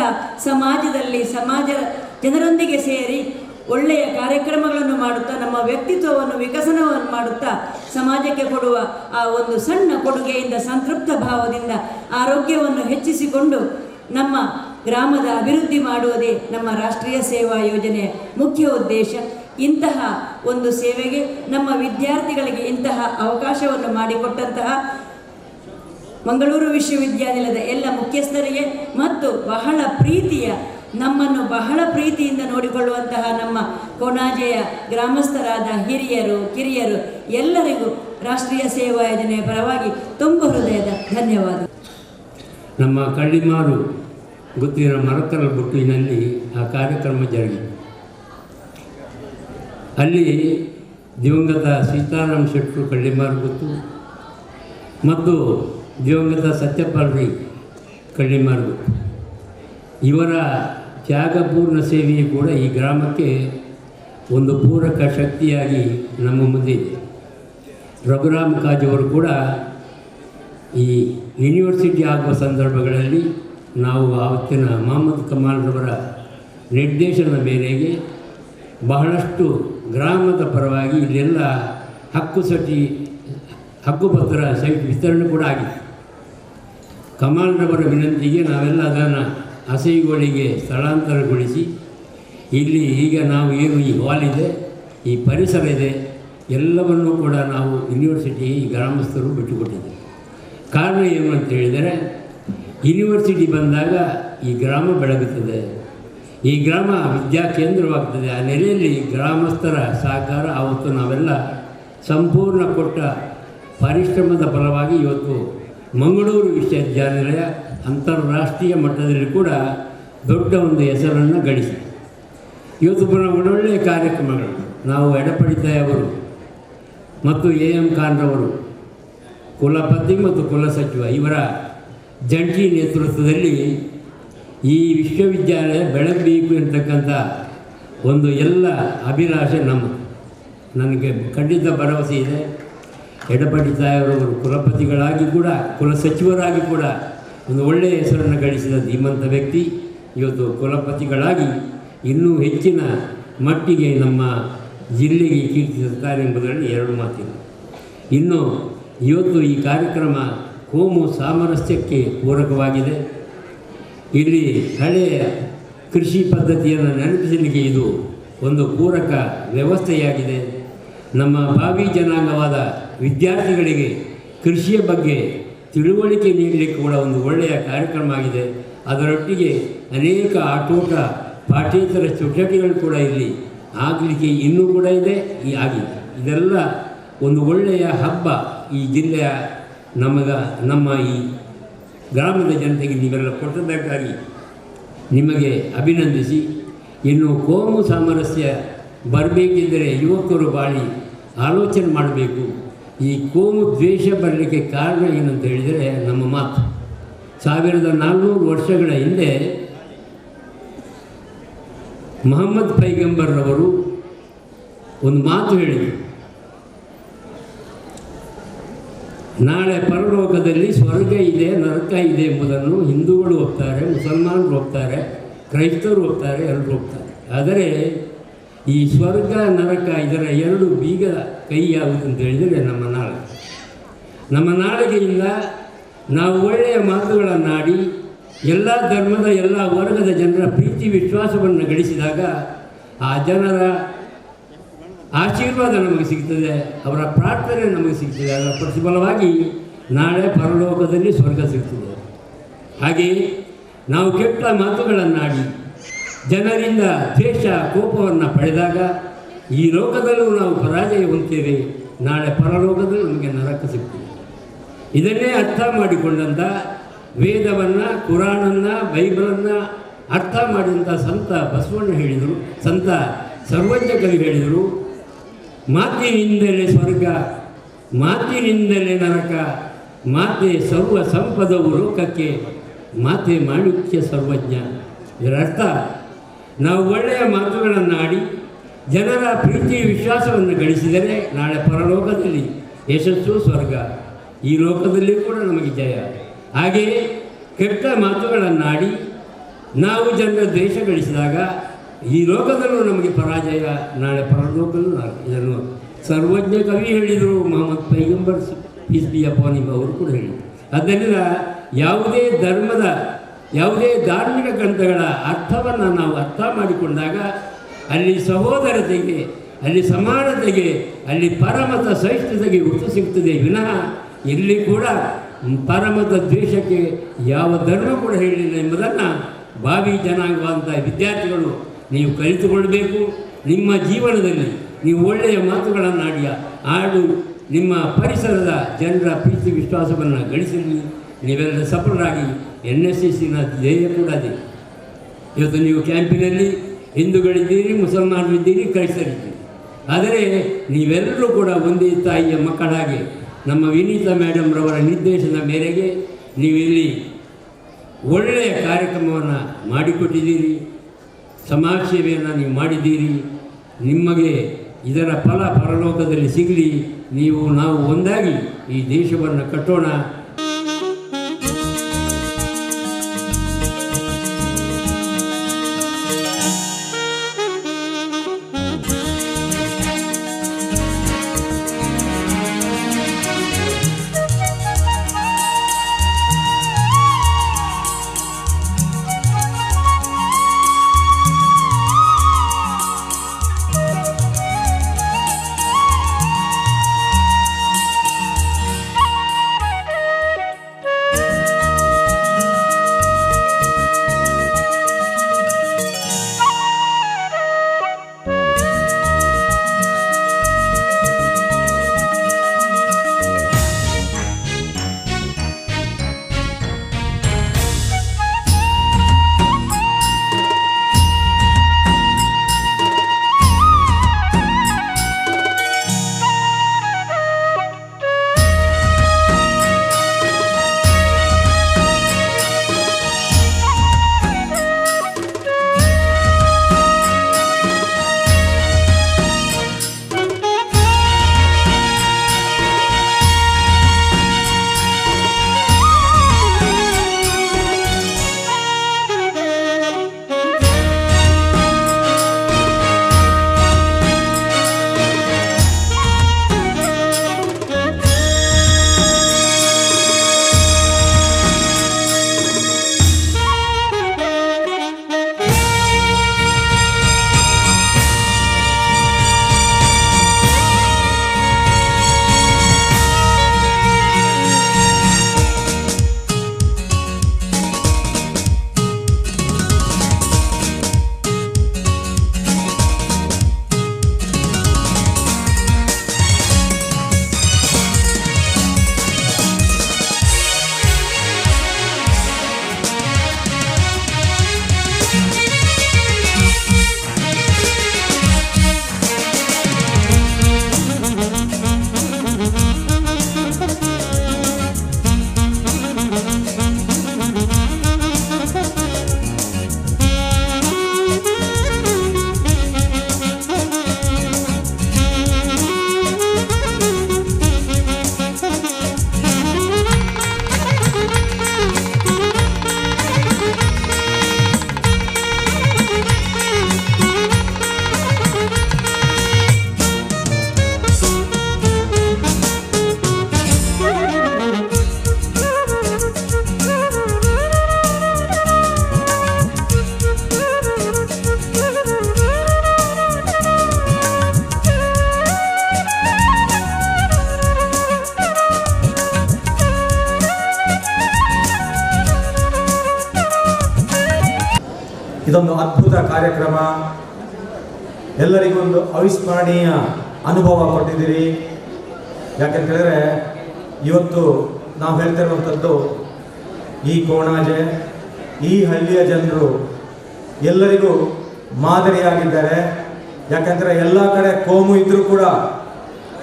ಸಮಾಜದಲ್ಲಿ ಜನರೊಂದಿಗೆ ಸೇರಿ ಒಳ್ಳೆಯ ಕಾರ್ಯಕ್ರಮಗಳನ್ನು ಮಾಡುತ್ತಾ ನಮ್ಮ ವ್ಯಕ್ತಿತ್ವವನ್ನು ವಿಕಸನವನ್ನು ಮಾಡುತ್ತಾ ಸಮಾಜಕ್ಕೆ ಕೊಡುವ ಆ ಒಂದು ಸಣ್ಣ ಕೊಡುಗೆಯಿಂದ ಸಂತೃಪ್ತ ಭಾವದಿಂದ ಆರೋಗ್ಯವನ್ನು ಹೆಚ್ಚಿಸಿಕೊಂಡು ನಮ್ಮ ಗ್ರಾಮದ ಅಭಿವೃದ್ಧಿ ಮಾಡುವುದೇ ನಮ್ಮ ರಾಷ್ಟ್ರೀಯ ಸೇವಾ ಯೋಜನೆಯ ಮುಖ್ಯ ಉದ್ದೇಶ. ಇಂತಹ ಒಂದು ಸೇವೆಗೆ ನಮ್ಮ ವಿದ್ಯಾರ್ಥಿಗಳಿಗೆ ಇಂತಹ ಅವಕಾಶವನ್ನು ಮಾಡಿಕೊಟ್ಟಂತಹ ಮಂಗಳೂರು ವಿಶ್ವವಿದ್ಯಾನಿಲಯದ ಎಲ್ಲ ಮುಖ್ಯಸ್ಥರಿಗೆ ಮತ್ತು ನಮ್ಮನ್ನು ಬಹಳ ಪ್ರೀತಿಯಿಂದ ನೋಡಿಕೊಳ್ಳುವಂತಹ ನಮ್ಮ ಕೊಣಾಜೆಯ ಗ್ರಾಮಸ್ಥರಾದ ಹಿರಿಯರು ಕಿರಿಯರು ಎಲ್ಲರಿಗೂ ರಾಷ್ಟ್ರೀಯ ಸೇವಾ ಯೋಜನೆಯ ಪರವಾಗಿ ತುಂಬ ಹೃದಯದ ಧನ್ಯವಾದ. ನಮ್ಮ ಕಳ್ಳಿಮಾರು ಗುತ್ತಿನ ಮರಕಲ್ ಬುಟ್ಟಿನಲ್ಲಿ ಆ ಕಾರ್ಯಕ್ರಮ ಜರುಗಿತು. ಅಲ್ಲಿ ದಿವಂಗತ ಸೀತಾರಾಮ್ ಶೆಟ್ಟರು ಕಳ್ಳಿಮಾರ್ಗುತ್ತು ಮತ್ತು ದಿವಂಗತ ಸತ್ಯಪಾಲ್ ರೈ ಕಳ್ಳಿಮಾರ್ಗುತ್ತು ಇವರ ತ್ಯಾಗಪೂರ್ಣ ಸೇವೆಯು ಕೂಡ ಈ ಗ್ರಾಮಕ್ಕೆ ಒಂದು ಪೂರಕ ಶಕ್ತಿಯಾಗಿ ನಮ್ಮ ಮುಂದೆ ಇದೆ. ರಘುರಾಮ್ ಕಾಜವರು ಕೂಡ ಈ ಯೂನಿವರ್ಸಿಟಿ ಆಗುವ ಸಂದರ್ಭಗಳಲ್ಲಿ ನಾವು ಆವತ್ತಿನ ಮೊಹಮ್ಮದ್ ಕಮಾಲ್ರವರ ನಿರ್ದೇಶನದ ಮೇರೆಗೆ ಬಹಳಷ್ಟು ಗ್ರಾಮದ ಪರವಾಗಿ ಇಲ್ಲೆಲ್ಲ ಹಕ್ಕುಪತ್ರ ಸೈಟ್ ವಿತರಣೆ ಕೂಡ ಆಗಿದೆ. ಕಮಾಲ್ರವರ ವಿನಂತಿಗೆ ನಾವೆಲ್ಲ ಅದನ್ನು ಹಸೆಯುಗಳಿಗೆ ಸ್ಥಳಾಂತರಗೊಳಿಸಿ ಇಲ್ಲಿ ಈಗ ನಾವು ಏನು ಈ ಹಾಲ್ ಇದೆ, ಈ ಪರಿಸರ ಇದೆ, ಎಲ್ಲವನ್ನೂ ಕೂಡ ನಾವು ಯೂನಿವರ್ಸಿಟಿ ಈ ಗ್ರಾಮಸ್ಥರು ಬಿಟ್ಟುಕೊಟ್ಟಿದ್ದೇವೆ. ಕಾರಣ ಏನು ಅಂತ ಹೇಳಿದರೆ, ಯೂನಿವರ್ಸಿಟಿ ಬಂದಾಗ ಈ ಗ್ರಾಮ ಬೆಳಗುತ್ತದೆ, ಈ ಗ್ರಾಮ ವಿದ್ಯಾ ಕೇಂದ್ರವಾಗ್ತದೆ. ಆ ನೆಲೆಯಲ್ಲಿ ಗ್ರಾಮಸ್ಥರ ಸಹಕಾರ ಆವತ್ತು ನಾವೆಲ್ಲ ಸಂಪೂರ್ಣ ಕೊಟ್ಟ ಪರಿಶ್ರಮದ ಫಲವಾಗಿ ಇವತ್ತು ಮಂಗಳೂರು ವಿಶ್ವವಿದ್ಯಾನಿಲಯ ಅಂತಾರಾಷ್ಟ್ರೀಯ ಮಟ್ಟದಲ್ಲಿ ಕೂಡ ದೊಡ್ಡ ಒಂದು ಹೆಸರನ್ನು ಗಳಿಸಿದೆ. ಇವತ್ತು ಒಳ್ಳೊಳ್ಳೆಯ ಕಾರ್ಯಕ್ರಮಗಳು ನಾವು ಎಡಪಡಿತಾಯವರು ಮತ್ತು AM ಖಾನ್ರವರು ಕುಲಪತಿ ಮತ್ತು ಕುಲಸಚಿವ ಇವರ ಜಂಟಿ ನೇತೃತ್ವದಲ್ಲಿ ಈ ವಿಶ್ವವಿದ್ಯಾಲಯ ಬೆಳಗಬೇಕು ಅಂತಕ್ಕಂಥ ಒಂದು ಎಲ್ಲ ಅಭಿಲಾಷೆ ನನಗೆ ಖಂಡಿತ ಭರವಸೆ ಇದೆ. ಎಡಪಡಿತಾಯವರು ಕುಲಪತಿಗಳಾಗಿ ಕೂಡ ಕುಲಸಚಿವರಾಗಿ ಕೂಡ ಒಂದು ಒಳ್ಳೆಯ ಹೆಸರನ್ನು ಗಳಿಸಿದ ಧೀಮಂತ ವ್ಯಕ್ತಿ ಇವತ್ತು ಕುಲಪತಿಗಳಾಗಿ ಇನ್ನೂ ಹೆಚ್ಚಿನ ಮಟ್ಟಿಗೆ ನಮ್ಮ ಜಿಲ್ಲೆಗೆ ಕೀರ್ತಿ ತರುತ್ತಾರೆ ಎಂಬುದರಲ್ಲಿ ಎರಡು ಮಾತಿಲ್ಲ. ಇನ್ನು ಇವತ್ತು ಈ ಕಾರ್ಯಕ್ರಮ ಕೋಮು ಸಾಮರಸ್ಯಕ್ಕೆ ಪೂರಕವಾಗಿದೆ. ಇಲ್ಲಿ ಹಳೆಯ ಕೃಷಿ ಪದ್ಧತಿಯನ್ನು ನೆನಪಿಸಲಿಕ್ಕೆ ಇದು ಒಂದು ಪೂರಕ ವ್ಯವಸ್ಥೆಯಾಗಿದೆ. ನಮ್ಮ ಭಾವಿ ಜನಾಂಗವಾದ ವಿದ್ಯಾರ್ಥಿಗಳಿಗೆ ಕೃಷಿಯ ಬಗ್ಗೆ ತಿಳುವಳಿಕೆ ನೀಡಲಿಕ್ಕೆ ಕೂಡ ಒಂದು ಒಳ್ಳೆಯ ಕಾರ್ಯಕ್ರಮ ಆಗಿದೆ. ಅದರೊಟ್ಟಿಗೆ ಅನೇಕ ಆಟೋಟ ಪಾಠ್ಯೇತರ ಚಟುವಟಿಕೆಗಳು ಕೂಡ ಇಲ್ಲಿ ಆಗಲಿಕ್ಕೆ ಇನ್ನೂ ಕೂಡ ಇದೆ, ಆಗಿದೆ. ಇದೆಲ್ಲ ಒಂದು ಒಳ್ಳೆಯ ಹಬ್ಬ ಈ ಜಿಲ್ಲೆಯ ನಮ್ಮ ಈ ಗ್ರಾಮದ ಜನತೆಗೆ ನೀವೆಲ್ಲ ಕೊಟ್ಟದ್ದಕ್ಕಾಗಿ ನಿಮಗೆ ಅಭಿನಂದಿಸಿ, ಇನ್ನು ಕೋಮು ಸಾಮರಸ್ಯ ಬರಬೇಕಿದ್ದರೆ ಯುವಕರು ಬಾಳಿ ಆಲೋಚನೆ ಮಾಡಬೇಕು. ಈ ಕೋಮು ದ್ವೇಷ ಬರಲಿಕ್ಕೆ ಕಾರಣ ಏನಂತ ಹೇಳಿದರೆ ನಮ್ಮ ಮಾತು 1400 ವರ್ಷಗಳ ಹಿಂದೆ ಮೊಹಮ್ಮದ್ ಪೈಗಂಬರ್ರವರು ಒಂದು ಮಾತು ಹೇಳಿದರು, ನಾಳೆ ಪರಲೋಕದಲ್ಲಿ ಸ್ವರ್ಗ ಇದೆ, ನರಕ ಇದೆ ಎಂಬುದನ್ನು ಹಿಂದೂಗಳು ಒಪ್ತಾರೆ, ಮುಸಲ್ಮಾನರು ಒಪ್ತಾರೆ, ಕ್ರೈಸ್ತರು ಒಪ್ತಾರೆ, ಎಲ್ಲರೂ ಒಪ್ತಾರೆ. ಆದರೆ ಈ ಸ್ವರ್ಗ ನರಕ ಇದರ ಎರಡು ಬೀಗ ಕೈ ಯಾವುದು ಅಂತ ಹೇಳಿದರೆ ನಮ್ಮ ನಾಳಿಗೆಯಿಂದ ನಾವು ಒಳ್ಳೆಯ ಮಾತುಗಳನ್ನಾಡಿ ಎಲ್ಲ ಧರ್ಮದ ಎಲ್ಲ ವರ್ಗದ ಜನರ ಪ್ರೀತಿ ವಿಶ್ವಾಸವನ್ನು ಗಳಿಸಿದಾಗ ಆ ಜನರ ಆಶೀರ್ವಾದ ನಮಗೆ ಸಿಗ್ತದೆ, ಅವರ ಪ್ರಾರ್ಥನೆ ನಮಗೆ ಸಿಗ್ತದೆ. ಅದರ ಪ್ರತಿಫಲವಾಗಿ ನಾಳೆ ಪರಲೋಕದಲ್ಲಿ ಸ್ವರ್ಗ ಸಿಗ್ತದೆ. ಹಾಗೆಯೇ ನಾವು ಕೆಟ್ಟ ಮಾತುಗಳನ್ನಾಡಿ ಜನರಿಂದ ದ್ವೇಷ ಕೋಪವನ್ನು ಪಡೆದಾಗ ಈ ಲೋಕದಲ್ಲೂ ನಾವು ಪರಾಜಯ ಹೊಂದ್ತೇವೆ, ನಾಳೆ ಪರಲೋಕದಲ್ಲೂ ನಮಗೆ ನರಕ ಸಿಗ್ತದೆ. ಇದನ್ನೇ ಅರ್ಥ ಮಾಡಿಕೊಂಡಂಥ ವೇದವನ್ನು, ಕುರಾನನ್ನು, ಬೈಬಲನ್ನು ಅರ್ಥ ಮಾಡಿದಂಥ ಸಂತ ಬಸವಣ್ಣ ಹೇಳಿದರು, ಸಂತ ಸರ್ವಜ್ಞ ಕವಿ ಹೇಳಿದರು, ಮಾತಿನಿಂದಲೇ ಸ್ವರ್ಗ, ಮಾತಿನಿಂದಲೇ ನರಕ, ಮಾತೆ ಸರ್ವ ಸಂಪದವು ಲೋಕಕ್ಕೆ, ಮಾತೆ ಮಾಣಿಕ್ಯ ಸರ್ವಜ್ಞ. ಇದರರ್ಥ ನಾವು ಒಳ್ಳೆಯ ಮಾತುಗಳನ್ನಾಡಿ ಜನರ ಪ್ರೀತಿ ವಿಶ್ವಾಸವನ್ನು ಗಳಿಸಿದರೆ ನಾಳೆ ಪರಲೋಕದಲ್ಲಿ ಯಶಸ್ಸು ಸ್ವರ್ಗ, ಈ ಲೋಕದಲ್ಲಿ ಕೂಡ ನಮಗೆ ಜಯ. ಹಾಗೆಯೇ ಕೆಟ್ಟ ಮಾತುಗಳನ್ನಾಡಿ ನಾವು ಜನರ ದ್ವೇಷ ಗಳಿಸಿದಾಗ ಈ ಲೋಕದಲ್ಲೂ ನಮಗೆ ಪರಾಜಯ, ನಾಳೆ ಪರಲೋಕದಲ್ಲೂ ಇದನ್ನು ಸರ್ವಜ್ಞ ಕವಿ ಹೇಳಿದರು, ಮೊಹಮ್ಮದ್ ಪೈಗಂಬರ್ ಪೀಸ್ ಬಿ ಅಪಾನ್ ಹಿಮ್ ಅವರು ಕೂಡ ಹೇಳಿದರು. ಆದ್ದರಿಂದ ಯಾವುದೇ ಧರ್ಮದ ಯಾವುದೇ ಧಾರ್ಮಿಕ ಗ್ರಂಥಗಳ ಅರ್ಥವನ್ನು ನಾವು ಅರ್ಥ ಮಾಡಿಕೊಂಡಾಗ ಅಲ್ಲಿ ಸಹೋದರತೆಗೆ, ಅಲ್ಲಿ ಸಮಾನತೆಗೆ, ಅಲ್ಲಿ ಪರಮತ ಸಹಿಷ್ಣುತೆಗೆ ಒತ್ತು ಸಿಗ್ತದೆ ವಿನಃ ಇಲ್ಲಿ ಕೂಡ ಪರಮತ ದ್ವೇಷಕ್ಕೆ ಯಾವ ಧರ್ಮ ಕೂಡ ಹೇಳಿಲ್ಲ ಎಂಬುದನ್ನು ಭಾವಿ ಜನಾಂಗವಂಥ ವಿದ್ಯಾರ್ಥಿಗಳು ನೀವು ಕಲಿತುಕೊಳ್ಬೇಕು. ನಿಮ್ಮ ಜೀವನದಲ್ಲಿ ನೀವು ಒಳ್ಳೆಯ ಮಾತುಗಳನ್ನು ಆಡು ನಿಮ್ಮ ಪರಿಸರದ ಜನರ ಪ್ರೀತಿ ವಿಶ್ವಾಸವನ್ನು ಗಳಿಸಲಿ. ನೀವೆಲ್ಲ ಸಫಲರಾಗಿ NSSನ ಧ್ಯೇಯ ಕೂಡ ಅದೇ. ಇವತ್ತು ನೀವು ಕ್ಯಾಂಪಿನಲ್ಲಿ ಹಿಂದೂಗಳಿದ್ದೀರಿ, ಮುಸಲ್ಮಾನರಿದ್ದೀರಿ, ಕ್ರೈಸ್ತರಿದ್ದೀರಿ. ಆದರೆ ನೀವೆಲ್ಲರೂ ಕೂಡ ಒಂದೇ ತಾಯಿಯ ಮಕ್ಕಳಾಗಿ ನಮ್ಮ ವಿನೀತಾ ಮೇಡಮ್ರವರ ನಿರ್ದೇಶನ ಮೇರೆಗೆ ನೀವಿಲ್ಲಿ ಒಳ್ಳೆಯ ಕಾರ್ಯಕ್ರಮವನ್ನು ಮಾಡಿಕೊಟ್ಟಿದ್ದೀರಿ, ಸಮಾಜ ಸೇವೆಯನ್ನು ನೀವು ಮಾಡಿದ್ದೀರಿ. ನಿಮಗೆ ಇದರ ಫಲ ಪರಲೋಕದಲ್ಲಿ ಸಿಗಲಿ. ನಾವು ಒಂದಾಗಿ ಈ ದೇಶವನ್ನು ಕಟ್ಟೋಣ. ಇದೊಂದು ಅದ್ಭುತ ಕಾರ್ಯಕ್ರಮ. ಎಲ್ಲರಿಗೂ ಒಂದು ಅವಿಸ್ಮರಣೀಯ ಅನುಭವ ಕೊಟ್ಟಿದ್ದೀರಿ. ಯಾಕೆಂತ ಹೇಳಿದ್ರೆ ಇವತ್ತು ನಾವು ಹೇಳ್ತಿರುವಂಥದ್ದು ಈ ಕೋಣಾಜೆ, ಈ ಹಳ್ಳಿಯ ಜನರು ಎಲ್ಲರಿಗೂ ಮಾದರಿಯಾಗಿದ್ದಾರೆ. ಯಾಕೆಂದರೆ ಎಲ್ಲ ಕಡೆ ಕೋಮು ಇದ್ದರೂ ಕೂಡ,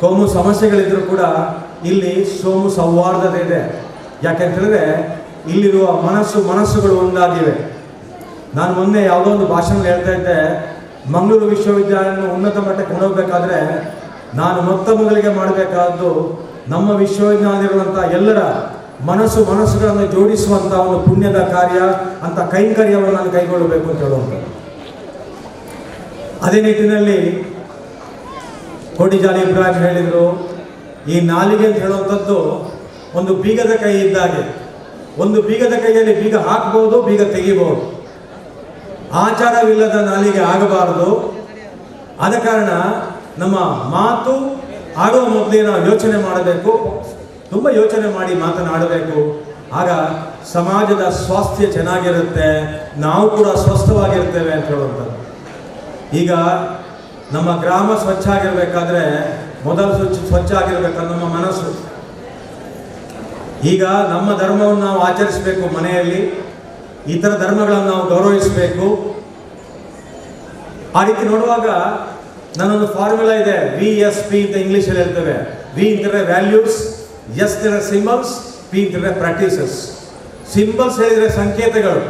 ಕೋಮು ಸಮಸ್ಯೆಗಳಿದ್ರೂ ಕೂಡ ಇಲ್ಲಿ ಸೋಮು ಸೌಹಾರ್ದತೆ ಇದೆ. ಯಾಕೆಂತ ಹೇಳಿದ್ರೆ ಇಲ್ಲಿರುವ ಮನಸ್ಸುಗಳು ಒಂದಾಗಿವೆ. ನಾನು ಮೊನ್ನೆ ಯಾವುದೋ ಒಂದು ಭಾಷಣ ಹೇಳ್ತಾ ಇದ್ದೆ, ಮಂಗಳೂರು ವಿಶ್ವವಿದ್ಯಾಲಯವನ್ನು ಉನ್ನತ ಮಟ್ಟಕ್ಕೆ ಕೊಂಡೋಗ್ಬೇಕಾದ್ರೆ ನಾನು ಮೊದಲಿಗೆ ಮಾಡಬೇಕಾದ್ದು ನಮ್ಮ ವಿಶ್ವವಿದ್ಯಾಲಯದಲ್ಲಿರುವಂಥ ಎಲ್ಲರ ಮನಸ್ಸುಗಳನ್ನು ಜೋಡಿಸುವಂಥ ಒಂದು ಪುಣ್ಯದ ಕಾರ್ಯ ಅಂತ ಕೈಂಕರ್ಯವನ್ನು ನಾನು ಕೈಗೊಳ್ಳಬೇಕು ಅಂತ ಹೇಳುವಂಥದ್ದು. ಅದೇ ನಿಟ್ಟಿನಲ್ಲಿ ಕೋಟಿಜಾಲಿ ಇಬ್ರಾಹಿಂ ಹೇಳಿದರು, ಈ ನಾಲಿಗೆ ಅಂತ ಹೇಳುವಂಥದ್ದು ಒಂದು ಬೀಗದ ಕೈ ಇದ್ದಾಗೆ. ಒಂದು ಬೀಗದ ಕೈಯಲ್ಲಿ ಬೀಗ ಹಾಕ್ಬೋದು, ಬೀಗ ತೆಗಿಬೋದು. ಆಚಾರವಿಲ್ಲದ ನಾಲಿಗೆ ಆಗಬಾರದು. ಆದ ಕಾರಣ ನಮ್ಮ ಮಾತು ಆಡುವ ಮೊದಲೇ ನಾವು ಯೋಚನೆ ಮಾಡಬೇಕು, ತುಂಬ ಯೋಚನೆ ಮಾಡಿ ಮಾತನಾಡಬೇಕು. ಆಗ ಸಮಾಜದ ಸ್ವಾಸ್ಥ್ಯ ಚೆನ್ನಾಗಿರುತ್ತೆ, ನಾವು ಕೂಡ ಸ್ವಸ್ಥವಾಗಿರ್ತೇವೆ ಅಂತ ಹೇಳುವಂಥದ್ದು. ಈಗ ನಮ್ಮ ಗ್ರಾಮ ಸ್ವಚ್ಛ ಆಗಿರಬೇಕಾದ್ರೆ ಮೊದಲು ಸ್ವಚ್ಛ ಆಗಿರಬೇಕು ನಮ್ಮ ಮನಸ್ಸು. ಈಗ ನಮ್ಮ ಧರ್ಮವನ್ನು ನಾವು ಆಚರಿಸಬೇಕು ಮನೆಯಲ್ಲಿ, ಇತರ ಧರ್ಮಗಳನ್ನು ನಾವು ಗೌರವಿಸಬೇಕು. ಆ ರೀತಿ ನೋಡುವಾಗ ನನ್ನೊಂದು ಫಾರ್ಮುಲಾ ಇದೆ, VSP ಅಂತ ಇಂಗ್ಲೀಷಲ್ಲಿ ಹೇಳ್ತೇವೆ. V ಅಂತಂದರೆ ವ್ಯಾಲ್ಯೂಸ್, S ಅಂದರೆ ಸಿಂಬಲ್ಸ್, P ಅಂತಂದರೆ ಪ್ರಾಕ್ಟೀಸಸ್. ಸಿಂಬಲ್ಸ್ ಹೇಳಿದರೆ ಸಂಕೇತಗಳು,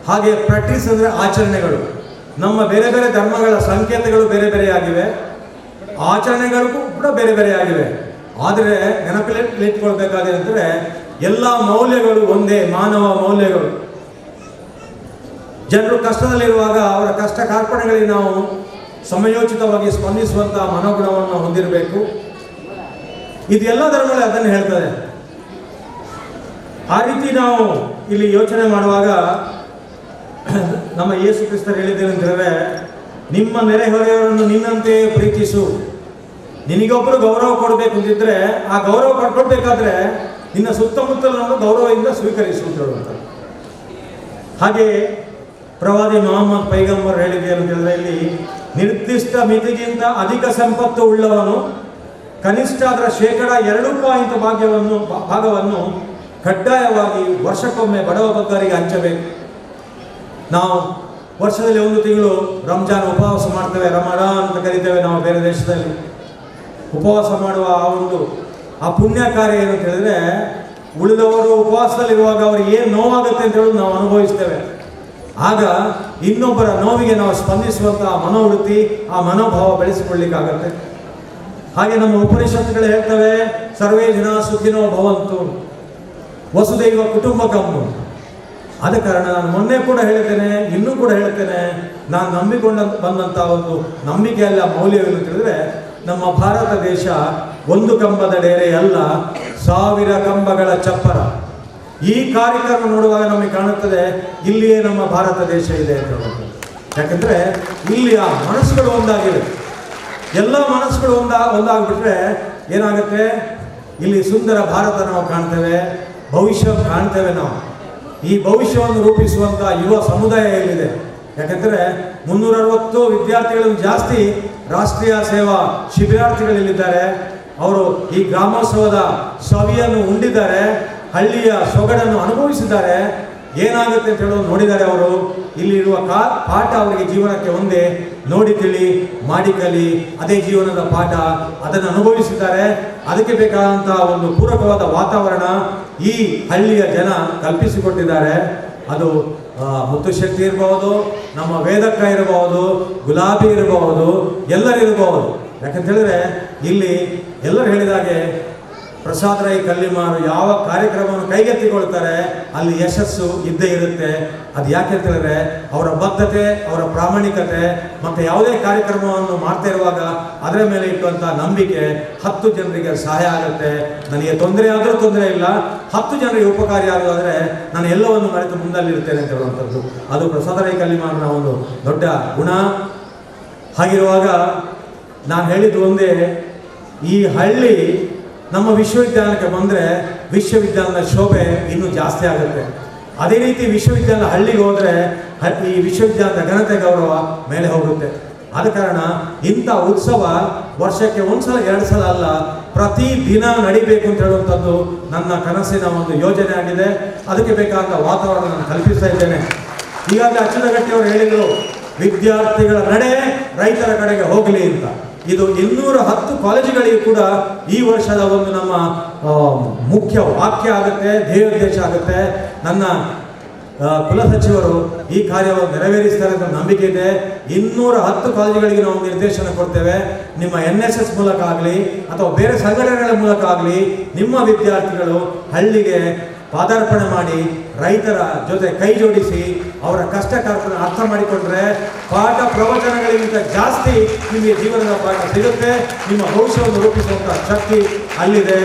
ಹಾಗೆ ಪ್ರಾಕ್ಟೀಸ್ ಅಂದರೆ ಆಚರಣೆಗಳು. ನಮ್ಮ ಬೇರೆ ಬೇರೆ ಧರ್ಮಗಳ ಸಂಕೇತಗಳು ಬೇರೆ ಬೇರೆ ಆಗಿವೆ, ಆಚರಣೆಗಳಿಗೂ ಕೂಡ ಬೇರೆ ಬೇರೆ ಆಗಿವೆ. ಆದರೆ ನೆನಪಲ್ಲಿ ಇಟ್ಕೊಳ್ಬೇಕಾದ್ರೆ ಅಂದರೆ ಎಲ್ಲ ಮೌಲ್ಯಗಳು ಒಂದೇ, ಮಾನವ ಮೌಲ್ಯಗಳು. ಜನರು ಕಷ್ಟದಲ್ಲಿರುವಾಗ ಅವರ ಕಷ್ಟ ಕಾರ್ಪಣ್ಯಗಳಿಗೆ ನಾವು ಸಮಯೋಚಿತವಾಗಿ ಸ್ಪಂದಿಸುವಂತಹ ಮನೋಗುಣವನ್ನು ಹೊಂದಿರಬೇಕು. ಇದು ಎಲ್ಲ ಧರ್ಮಗಳು ಅದನ್ನು ಹೇಳ್ತದೆ. ಆ ರೀತಿ ನಾವು ಇಲ್ಲಿ ಯೋಚನೆ ಮಾಡುವಾಗ ನಮ್ಮ ಯೇಸು ಕ್ರಿಸ್ತರು ಹೇಳಿದ್ದೇನೆ ಅಂತ ಹೇಳಿದ್ರೆ, ನಿಮ್ಮ ನೆರೆಹೊರೆಯವರನ್ನು ನಿನ್ನಂತೆಯೇ ಪ್ರೀತಿಸು. ನಿನಗೊಬ್ಬರು ಗೌರವ ಕೊಡಬೇಕು ಅಂತಿದ್ರೆ ಆ ಗೌರವ ಪಡ್ಕೊಳ್ಬೇಕಾದ್ರೆ ನಿನ್ನ ಸುತ್ತಮುತ್ತಲನ್ನು ಗೌರವದಿಂದ ಸ್ವೀಕರಿಸು ಅಂತ ಹೇಳುವಂಥದ್ದು. ಹಾಗೆ ಪ್ರವಾದಿ ಮೊಹಮ್ಮದ್ ಪೈಗಂಬರ್ ಹೇಳಿದೆ ಅಂತ ಹೇಳಿದ್ರೆ, ಇಲ್ಲಿ ನಿರ್ದಿಷ್ಟ ಮಿತಿಗಿಂತ ಅಧಿಕ ಸಂಪತ್ತು ಉಳ್ಳವನು ಕನಿಷ್ಠ ಅದರ 2% ಭಾಗವನ್ನು ಕಡ್ಡಾಯವಾಗಿ ವರ್ಷಕ್ಕೊಮ್ಮೆ ಬಡವ ಬಗ್ಗರಿಗೆ ಹಂಚಬೇಕು. ನಾವು ವರ್ಷದಲ್ಲಿ 1 ತಿಂಗಳು ರಂಜಾನ್ ಉಪವಾಸ ಮಾಡ್ತೇವೆ, ರಮಡಾನ್ ಅಂತ ಕರಿತೇವೆ ನಾವು ಬೇರೆ ದೇಶದಲ್ಲಿ. ಉಪವಾಸ ಮಾಡುವ ಆ ಪುಣ್ಯ ಕಾರ್ಯ ಏನು ಅಂತ ಹೇಳಿದ್ರೆ, ಉಳಿದವರು ಉಪವಾಸದಲ್ಲಿರುವಾಗ ಅವ್ರಿಗೆ ಏನು ನೋವಾಗುತ್ತೆ ಅಂತ ಹೇಳೋದು ನಾವು ಅನುಭವಿಸ್ತೇವೆ. ಆಗ ಇನ್ನೊಬ್ಬರ ನೋವಿಗೆ ನಾವು ಸ್ಪಂದಿಸುವಂತಹ ಮನೋವೃತ್ತಿ, ಆ ಮನೋಭಾವ ಬೆಳೆಸಿಕೊಳ್ಳಿಕ್ಕಾಗತ್ತೆ. ಹಾಗೆ ನಮ್ಮ ಉಪನಿಷತ್ತುಗಳು ಹೇಳ್ತವೆ, ಸರ್ವೇ ಜನ ಸುಖಿನೋ ಭವಂತು ವಸುದೈವ ಕುಟುಂಬಕಂ. ಆದ ಕಾರಣ ನಾನು ಮೊನ್ನೆ ಕೂಡ ಹೇಳ್ತೇನೆ, ಇನ್ನೂ ಕೂಡ ಹೇಳ್ತೇನೆ, ನಾನು ನಂಬಿಕೊಂಡ ಬಂದಂಥ ಒಂದು ನಂಬಿಕೆಯಲ್ಲ ಮೌಲ್ಯವೇನು ಅಂತ ಹೇಳಿದ್ರೆ, ನಮ್ಮ ಭಾರತ ದೇಶ 1 ಕಂಬದ ಡೇರೆ ಅಲ್ಲ, 1000 ಕಂಬಗಳ ಚಪ್ಪರ. ಈ ಕಾರ್ಯಕ್ರಮ ನೋಡುವಾಗ ನಮಗೆ ಕಾಣುತ್ತದೆ ಇಲ್ಲಿಯೇ ನಮ್ಮ ಭಾರತ ದೇಶ ಇದೆ ಅಂತ ಹೇಳುವುದು. ಯಾಕಂದ್ರೆ ಇಲ್ಲಿ ಆ ಮನಸ್ಸುಗಳು ಒಂದಾಗಿದೆ. ಎಲ್ಲ ಮನಸ್ಸುಗಳು ಒಂದಾಗ್ಬಿಟ್ರೆ ಏನಾಗುತ್ತೆ, ಇಲ್ಲಿ ಸುಂದರ ಭಾರತ ನಾವು ಕಾಣ್ತೇವೆ, ಭವಿಷ್ಯ ಕಾಣ್ತೇವೆ. ನಾವು ಈ ಭವಿಷ್ಯವನ್ನು ರೂಪಿಸುವಂಥ ಯುವ ಸಮುದಾಯ ಇಲ್ಲಿದೆ. ಯಾಕಂದರೆ 360 ವಿದ್ಯಾರ್ಥಿಗಳನ್ನು ಜಾಸ್ತಿ ರಾಷ್ಟ್ರೀಯ ಸೇವಾ ಶಿಬಿರಾರ್ಥಿಗಳಿಲ್ಲಿದ್ದಾರೆ. ಅವರು ಈ ಗ್ರಾಮೋತ್ಸವದ ಸವಿಯನ್ನು ಉಂಡಿದ್ದಾರೆ, ಹಳ್ಳಿಯ ಸೊಗಡನ್ನು ಅನುಭವಿಸಿದ್ದಾರೆ. ಏನಾಗುತ್ತೆ ಅಂತ ಹೇಳೋದು ನೋಡಿದ್ದಾರೆ. ಅವರು ಇಲ್ಲಿರುವ ಪಾಠ ಅವರಿಗೆ ಜೀವನಕ್ಕೆ ಒಂದೇ, ನೋಡಿ ತಿಳಿ ಮಾಡಿ ಕಲಿ, ಅದೇ ಜೀವನದ ಪಾಠ, ಅದನ್ನು ಅನುಭವಿಸಿದ್ದಾರೆ. ಅದಕ್ಕೆ ಬೇಕಾದಂತಹ ಒಂದು ಪೂರಕವಾದ ವಾತಾವರಣ ಈ ಹಳ್ಳಿಯ ಜನ ಕಲ್ಪಿಸಿಕೊಟ್ಟಿದ್ದಾರೆ. ಅದು ಮುತ್ತುಶಕ್ತಿ ಇರಬಹುದು, ನಮ್ಮ ವೇದಕ್ಕ ಇರಬಹುದು, ಗುಲಾಬಿ ಇರಬಹುದು, ಎಲ್ಲರಿರಬಹುದು. ಯಾಕಂತ ಹೇಳಿದ್ರೆ ಇಲ್ಲಿ ಎಲ್ಲರೂ ಹೇಳಿದಾಗೆ ಪ್ರಸಾದ್ ರೈ ಕಲ್ಲಿಮಾರು ಯಾವ ಕಾರ್ಯಕ್ರಮವನ್ನು ಕೈಗೆತ್ತಿಕೊಳ್ತಾರೆ ಅಲ್ಲಿ ಯಶಸ್ಸು ಇದ್ದೇ ಇರುತ್ತೆ. ಅದು ಯಾಕೆ ಅಂತ ಹೇಳಿದ್ರೆ ಅವರ ಬದ್ಧತೆ, ಅವರ ಪ್ರಾಮಾಣಿಕತೆ, ಮತ್ತು ಯಾವುದೇ ಕಾರ್ಯಕ್ರಮವನ್ನು ಮಾಡ್ತಾ ಇರುವಾಗ ಅದರ ಮೇಲೆ ಇಟ್ಟುವಂಥ ನಂಬಿಕೆ 10 ಜನರಿಗೆ ಸಹಾಯ ಆಗುತ್ತೆ. ನನಗೆ ತೊಂದರೆ ಆದರೂ ತೊಂದರೆ ಇಲ್ಲ, 10 ಜನರಿಗೆ ಉಪಕಾರಿ ಆಗೋದಾದರೆ ನಾನು ಎಲ್ಲವನ್ನು ಮರೆತು ಮುಂದಲ್ಲಿರ್ತೇನೆ ಅಂತ ಹೇಳುವಂಥದ್ದು ಅದು ಪ್ರಸಾದ್ ರೈ ಕಲ್ಲಿಮಾರನ ಒಂದು ದೊಡ್ಡ ಗುಣ. ಹಾಗಿರುವಾಗ ನಾನು ಹೇಳಿದ್ದು ಒಂದೇ, ಈ ಹಳ್ಳಿ ನಮ್ಮ ವಿಶ್ವವಿದ್ಯಾಲಯಕ್ಕೆ ಬಂದರೆ ವಿಶ್ವವಿದ್ಯಾಲಯದ ಶೋಭೆ ಇನ್ನೂ ಜಾಸ್ತಿ ಆಗುತ್ತೆ. ಅದೇ ರೀತಿ ವಿಶ್ವವಿದ್ಯಾಲಯ ಹಳ್ಳಿಗೆ ಹೋದರೆ ಈ ವಿಶ್ವವಿದ್ಯಾಲಯದ ಘನತೆ ಗೌರವ ಮೇಲೆ ಹೋಗುತ್ತೆ. ಆದ ಕಾರಣ ಇಂಥ ಉತ್ಸವ ವರ್ಷಕ್ಕೆ 1 ಸಲ 2 ಸಲ ಅಲ್ಲ, ಪ್ರತಿ ದಿನ ನಡಿಬೇಕು ಅಂತ ಹೇಳುವಂಥದ್ದು ನನ್ನ ಕನಸಿನ ಒಂದು ಯೋಜನೆ ಆಗಿದೆ. ಅದಕ್ಕೆ ಬೇಕಾದ ವಾತಾವರಣ ನಾನು ಕಲ್ಪಿಸ್ತಾ ಇದ್ದೇನೆ. ಈಗಾಗಲೇ ಅಚ್ಚುತಗಟ್ಟಿಯವರು ಹೇಳಿದರು, ವಿದ್ಯಾರ್ಥಿಗಳ ನಡೆ ರೈತರ ಕಡೆಗೆ ಹೋಗಲಿ ಅಂತ. ಇದು 210 ಕಾಲೇಜುಗಳಿಗೆ ಕೂಡ ಈ ವರ್ಷದ ಒಂದು ನಮ್ಮ ಮುಖ್ಯ ವಾಕ್ಯ ಆಗುತ್ತೆ, ಧ್ಯೇಯೋದ್ದೇಶ ಆಗುತ್ತೆ. ನನ್ನ ಕುಲಸಚಿವರು ಈ ಕಾರ್ಯವನ್ನು ನೆರವೇರಿಸ್ತಾರೆ ಅಂತ ನಂಬಿಕೆ ಇದೆ. 210 ಕಾಲೇಜುಗಳಿಗೆ ನಾವು ನಿರ್ದೇಶನ ಕೊಡ್ತೇವೆ. ನಿಮ್ಮ NSS ಮೂಲಕ ಆಗಲಿ ಅಥವಾ ಬೇರೆ ಸಂಘಟನೆಗಳ ಮೂಲಕ ಆಗಲಿ ನಿಮ್ಮ ವಿದ್ಯಾರ್ಥಿಗಳು ಹಳ್ಳಿಗೆ ಪಾದಾರ್ಪಣೆ ಮಾಡಿ ರೈತರ ಜೊತೆ ಕೈ ಜೋಡಿಸಿ ಅವರ ಕಷ್ಟ ಕಾರ್ಪಣ್ಯ ಅರ್ಥ ಮಾಡಿಕೊಂಡ್ರೆ ಪಾಠ ಪ್ರವಚನಗಳಿಗಿಂತ ಜಾಸ್ತಿ ನಿಮಗೆ ಜೀವನದ ಪಾಠ ಸಿಗುತ್ತೆ. ನಿಮ್ಮ ಭವಿಷ್ಯವನ್ನು ರೂಪಿಸುವಂಥ ಶಕ್ತಿ ಅಲ್ಲಿದೆ.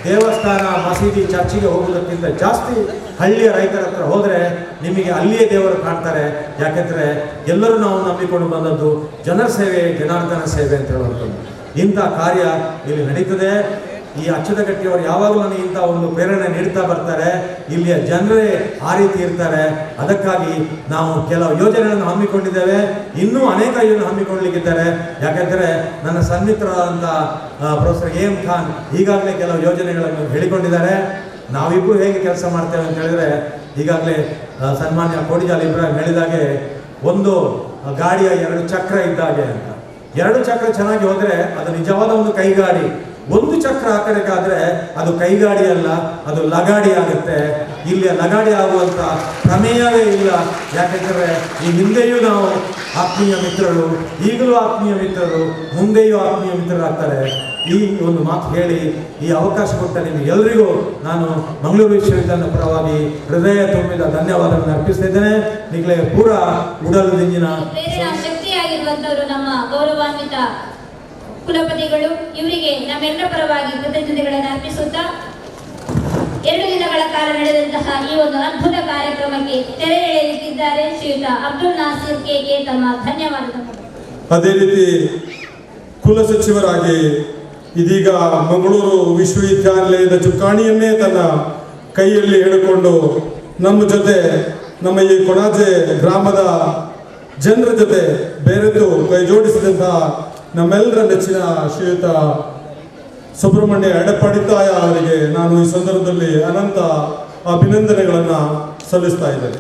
ದೇವಸ್ಥಾನ, ಮಸೀದಿ, ಚರ್ಚಿಗೆ ಹೋಗುವುದಕ್ಕಿಂತ ಜಾಸ್ತಿ ಹಳ್ಳಿಯ ರೈತರ ಹತ್ರ ಹೋದರೆ ನಿಮಗೆ ಅಲ್ಲಿಯೇ ದೇವರು ಕಾಣ್ತಾರೆ. ಯಾಕೆಂದರೆ ಎಲ್ಲರೂ ನಾವು ನಂಬಿಕೊಂಡು ಬಂದದ್ದು ಜನರ ಸೇವೆ, ಜನಾರ್ದನ ಸೇವೆ ಅಂತ ಹೇಳುವಂಥದ್ದು. ಇಂಥ ಕಾರ್ಯ ಇಲ್ಲಿ ನಡೀತದೆ. ಈ ಅಚ್ಚುತಗಟ್ಟಿಯವರು ಯಾವಾಗಲೂ ನನಗೆ ಇಂಥ ಒಂದು ಪ್ರೇರಣೆ ನೀಡ್ತಾ ಬರ್ತಾರೆ. ಇಲ್ಲಿಯ ಜನರೇ ಆ ರೀತಿ ಇರ್ತಾರೆ. ಅದಕ್ಕಾಗಿ ನಾವು ಕೆಲವು ಯೋಜನೆಗಳನ್ನು ಹಮ್ಮಿಕೊಂಡಿದ್ದೇವೆ, ಇನ್ನೂ ಅನೇಕ ಯೋಜನೆ ಹಮ್ಮಿಕೊಳ್ಳಲಿಕ್ಕಿದ್ದಾರೆ. ಯಾಕೆಂದರೆ ನನ್ನ ಸನ್ಮಿತ್ರರಾದಂಥ ಪ್ರೊಫೆಸರ್ AM ಖಾನ್ ಈಗಾಗಲೇ ಕೆಲವು ಯೋಜನೆಗಳನ್ನು ಹೇಳಿಕೊಂಡಿದ್ದಾರೆ. ನಾವಿಬ್ಬರು ಹೇಗೆ ಕೆಲಸ ಮಾಡ್ತೇವೆ ಅಂತ ಹೇಳಿದ್ರೆ, ಈಗಾಗಲೇ ಸನ್ಮಾನ್ಯ ಕೋಡಿಜಾಲ್ ಇಬ್ರಾಹಿಂ ಹೇಳಿದಾಗೆ ಒಂದು ಗಾಡಿಯ 2 ಚಕ್ರ ಇದ್ದಾಗೆ ಅಂತ. 2 ಚಕ್ರ ಚೆನ್ನಾಗಿ ಹೋದರೆ ಅದು ನಿಜವಾದ ಒಂದು ಕೈಗಾಡಿ. ಒಂದು ಚಕ್ರ ಹಾಕಬೇಕಾದ್ರೆ ಅದು ಕೈಗಾಡಿ ಅಲ್ಲ, ಅದು ಲಗಾಡಿ ಆಗುತ್ತೆ. ಇಲ್ಲಿ ಲಗಾಡಿ ಆಗುವಂಥ ಪ್ರಮೇಯವೇ ಇಲ್ಲ. ಯಾಕೆಂದರೆ ಈ ಹಿಂದೆಯೂ ನಾವು ಆತ್ಮೀಯ ಮಿತ್ರರು, ಈಗಲೂ ಆತ್ಮೀಯ ಮಿತ್ರರು, ಮುಂದೆಯೂ ಆತ್ಮೀಯ ಮಿತ್ರರಾಗ್ತಾರೆ. ಈ ಒಂದು ಮಾತು ಹೇಳಿ ಈ ಅವಕಾಶ ಕೊಟ್ಟ ನಿಮಗೆಲ್ಲರಿಗೂ ನಾನು ಮಂಗಳೂರು ವಿಶ್ವವಿದ್ಯಾಲಯದ ಪರವಾಗಿ ಹೃದಯ ತುಂಬಿದ ಧನ್ಯವಾದಗಳನ್ನು ಅರ್ಪಿಸ್ತಿದ್ದೇನೆ. ಈಗಲೇ ಪೂರ ಉಡಲು ದಿಂಜಿನ ಪ್ರೇರಣಾ ಶಕ್ತಿಯಾಗಿರುವಂತವರು ನಮ್ಮ ಗೌರವಾನ್ವಿತ ಕುಲಪತಿಗಳು. ಇವರಿಗೆ ನಮ್ಮೆಲ್ಲರ ಪರವಾಗಿ ಕೃತಜ್ಞತೆಗಳನ್ನು ಅರ್ಪಿಸುತ್ತಾ 2 ದಿನಗಳ ಕಾಲ ನಡೆದಂತಹ ಈ ಒಂದು ಅದ್ಭುತ ಕಾರ್ಯಕ್ರಮಕ್ಕೆ ತೆರೆ ಎಳೆಯುತ್ತಿದ್ದಾರೆ ಶ್ರೀಯುತ ಅಬ್ದುಲ್ ನಾಸಿರ್ ಕೆಗೆ ತಮ್ಮ ಧನ್ಯವಾದಗಳು. ಅದೇ ರೀತಿ ಕುಲಸಚಿವರಾಗಿ ಇದೀಗ ಮಂಗಳೂರು ವಿಶ್ವವಿದ್ಯಾನಿಲಯದ ಚುಕ್ಕಾಣಿಯನ್ನೇ ತನ್ನ ಕೈಯಲ್ಲಿ ಹಿಡಿಕೊಂಡು ನಮ್ಮ ಜೊತೆ, ನಮ್ಮ ಈ ಕೊಣಾಜೆ ಗ್ರಾಮದ ಜನರ ಜೊತೆ ಬೆರೆತು ಕೈ ಜೋಡಿಸಿದಂತಹ ನಮ್ಮೆಲ್ಲರ ನೆಚ್ಚಿನ ಶ್ರೀಯುತ ಸುಬ್ರಹ್ಮಣ್ಯ ಎಡಪಡಿತಾಯ ಅವರಿಗೆ ನಾನು ಈ ಸಂದರ್ಭದಲ್ಲಿ ಅನಂತ ಅಭಿನಂದನೆಗಳನ್ನು ಸಲ್ಲಿಸ್ತಾ ಇದ್ದೇನೆ.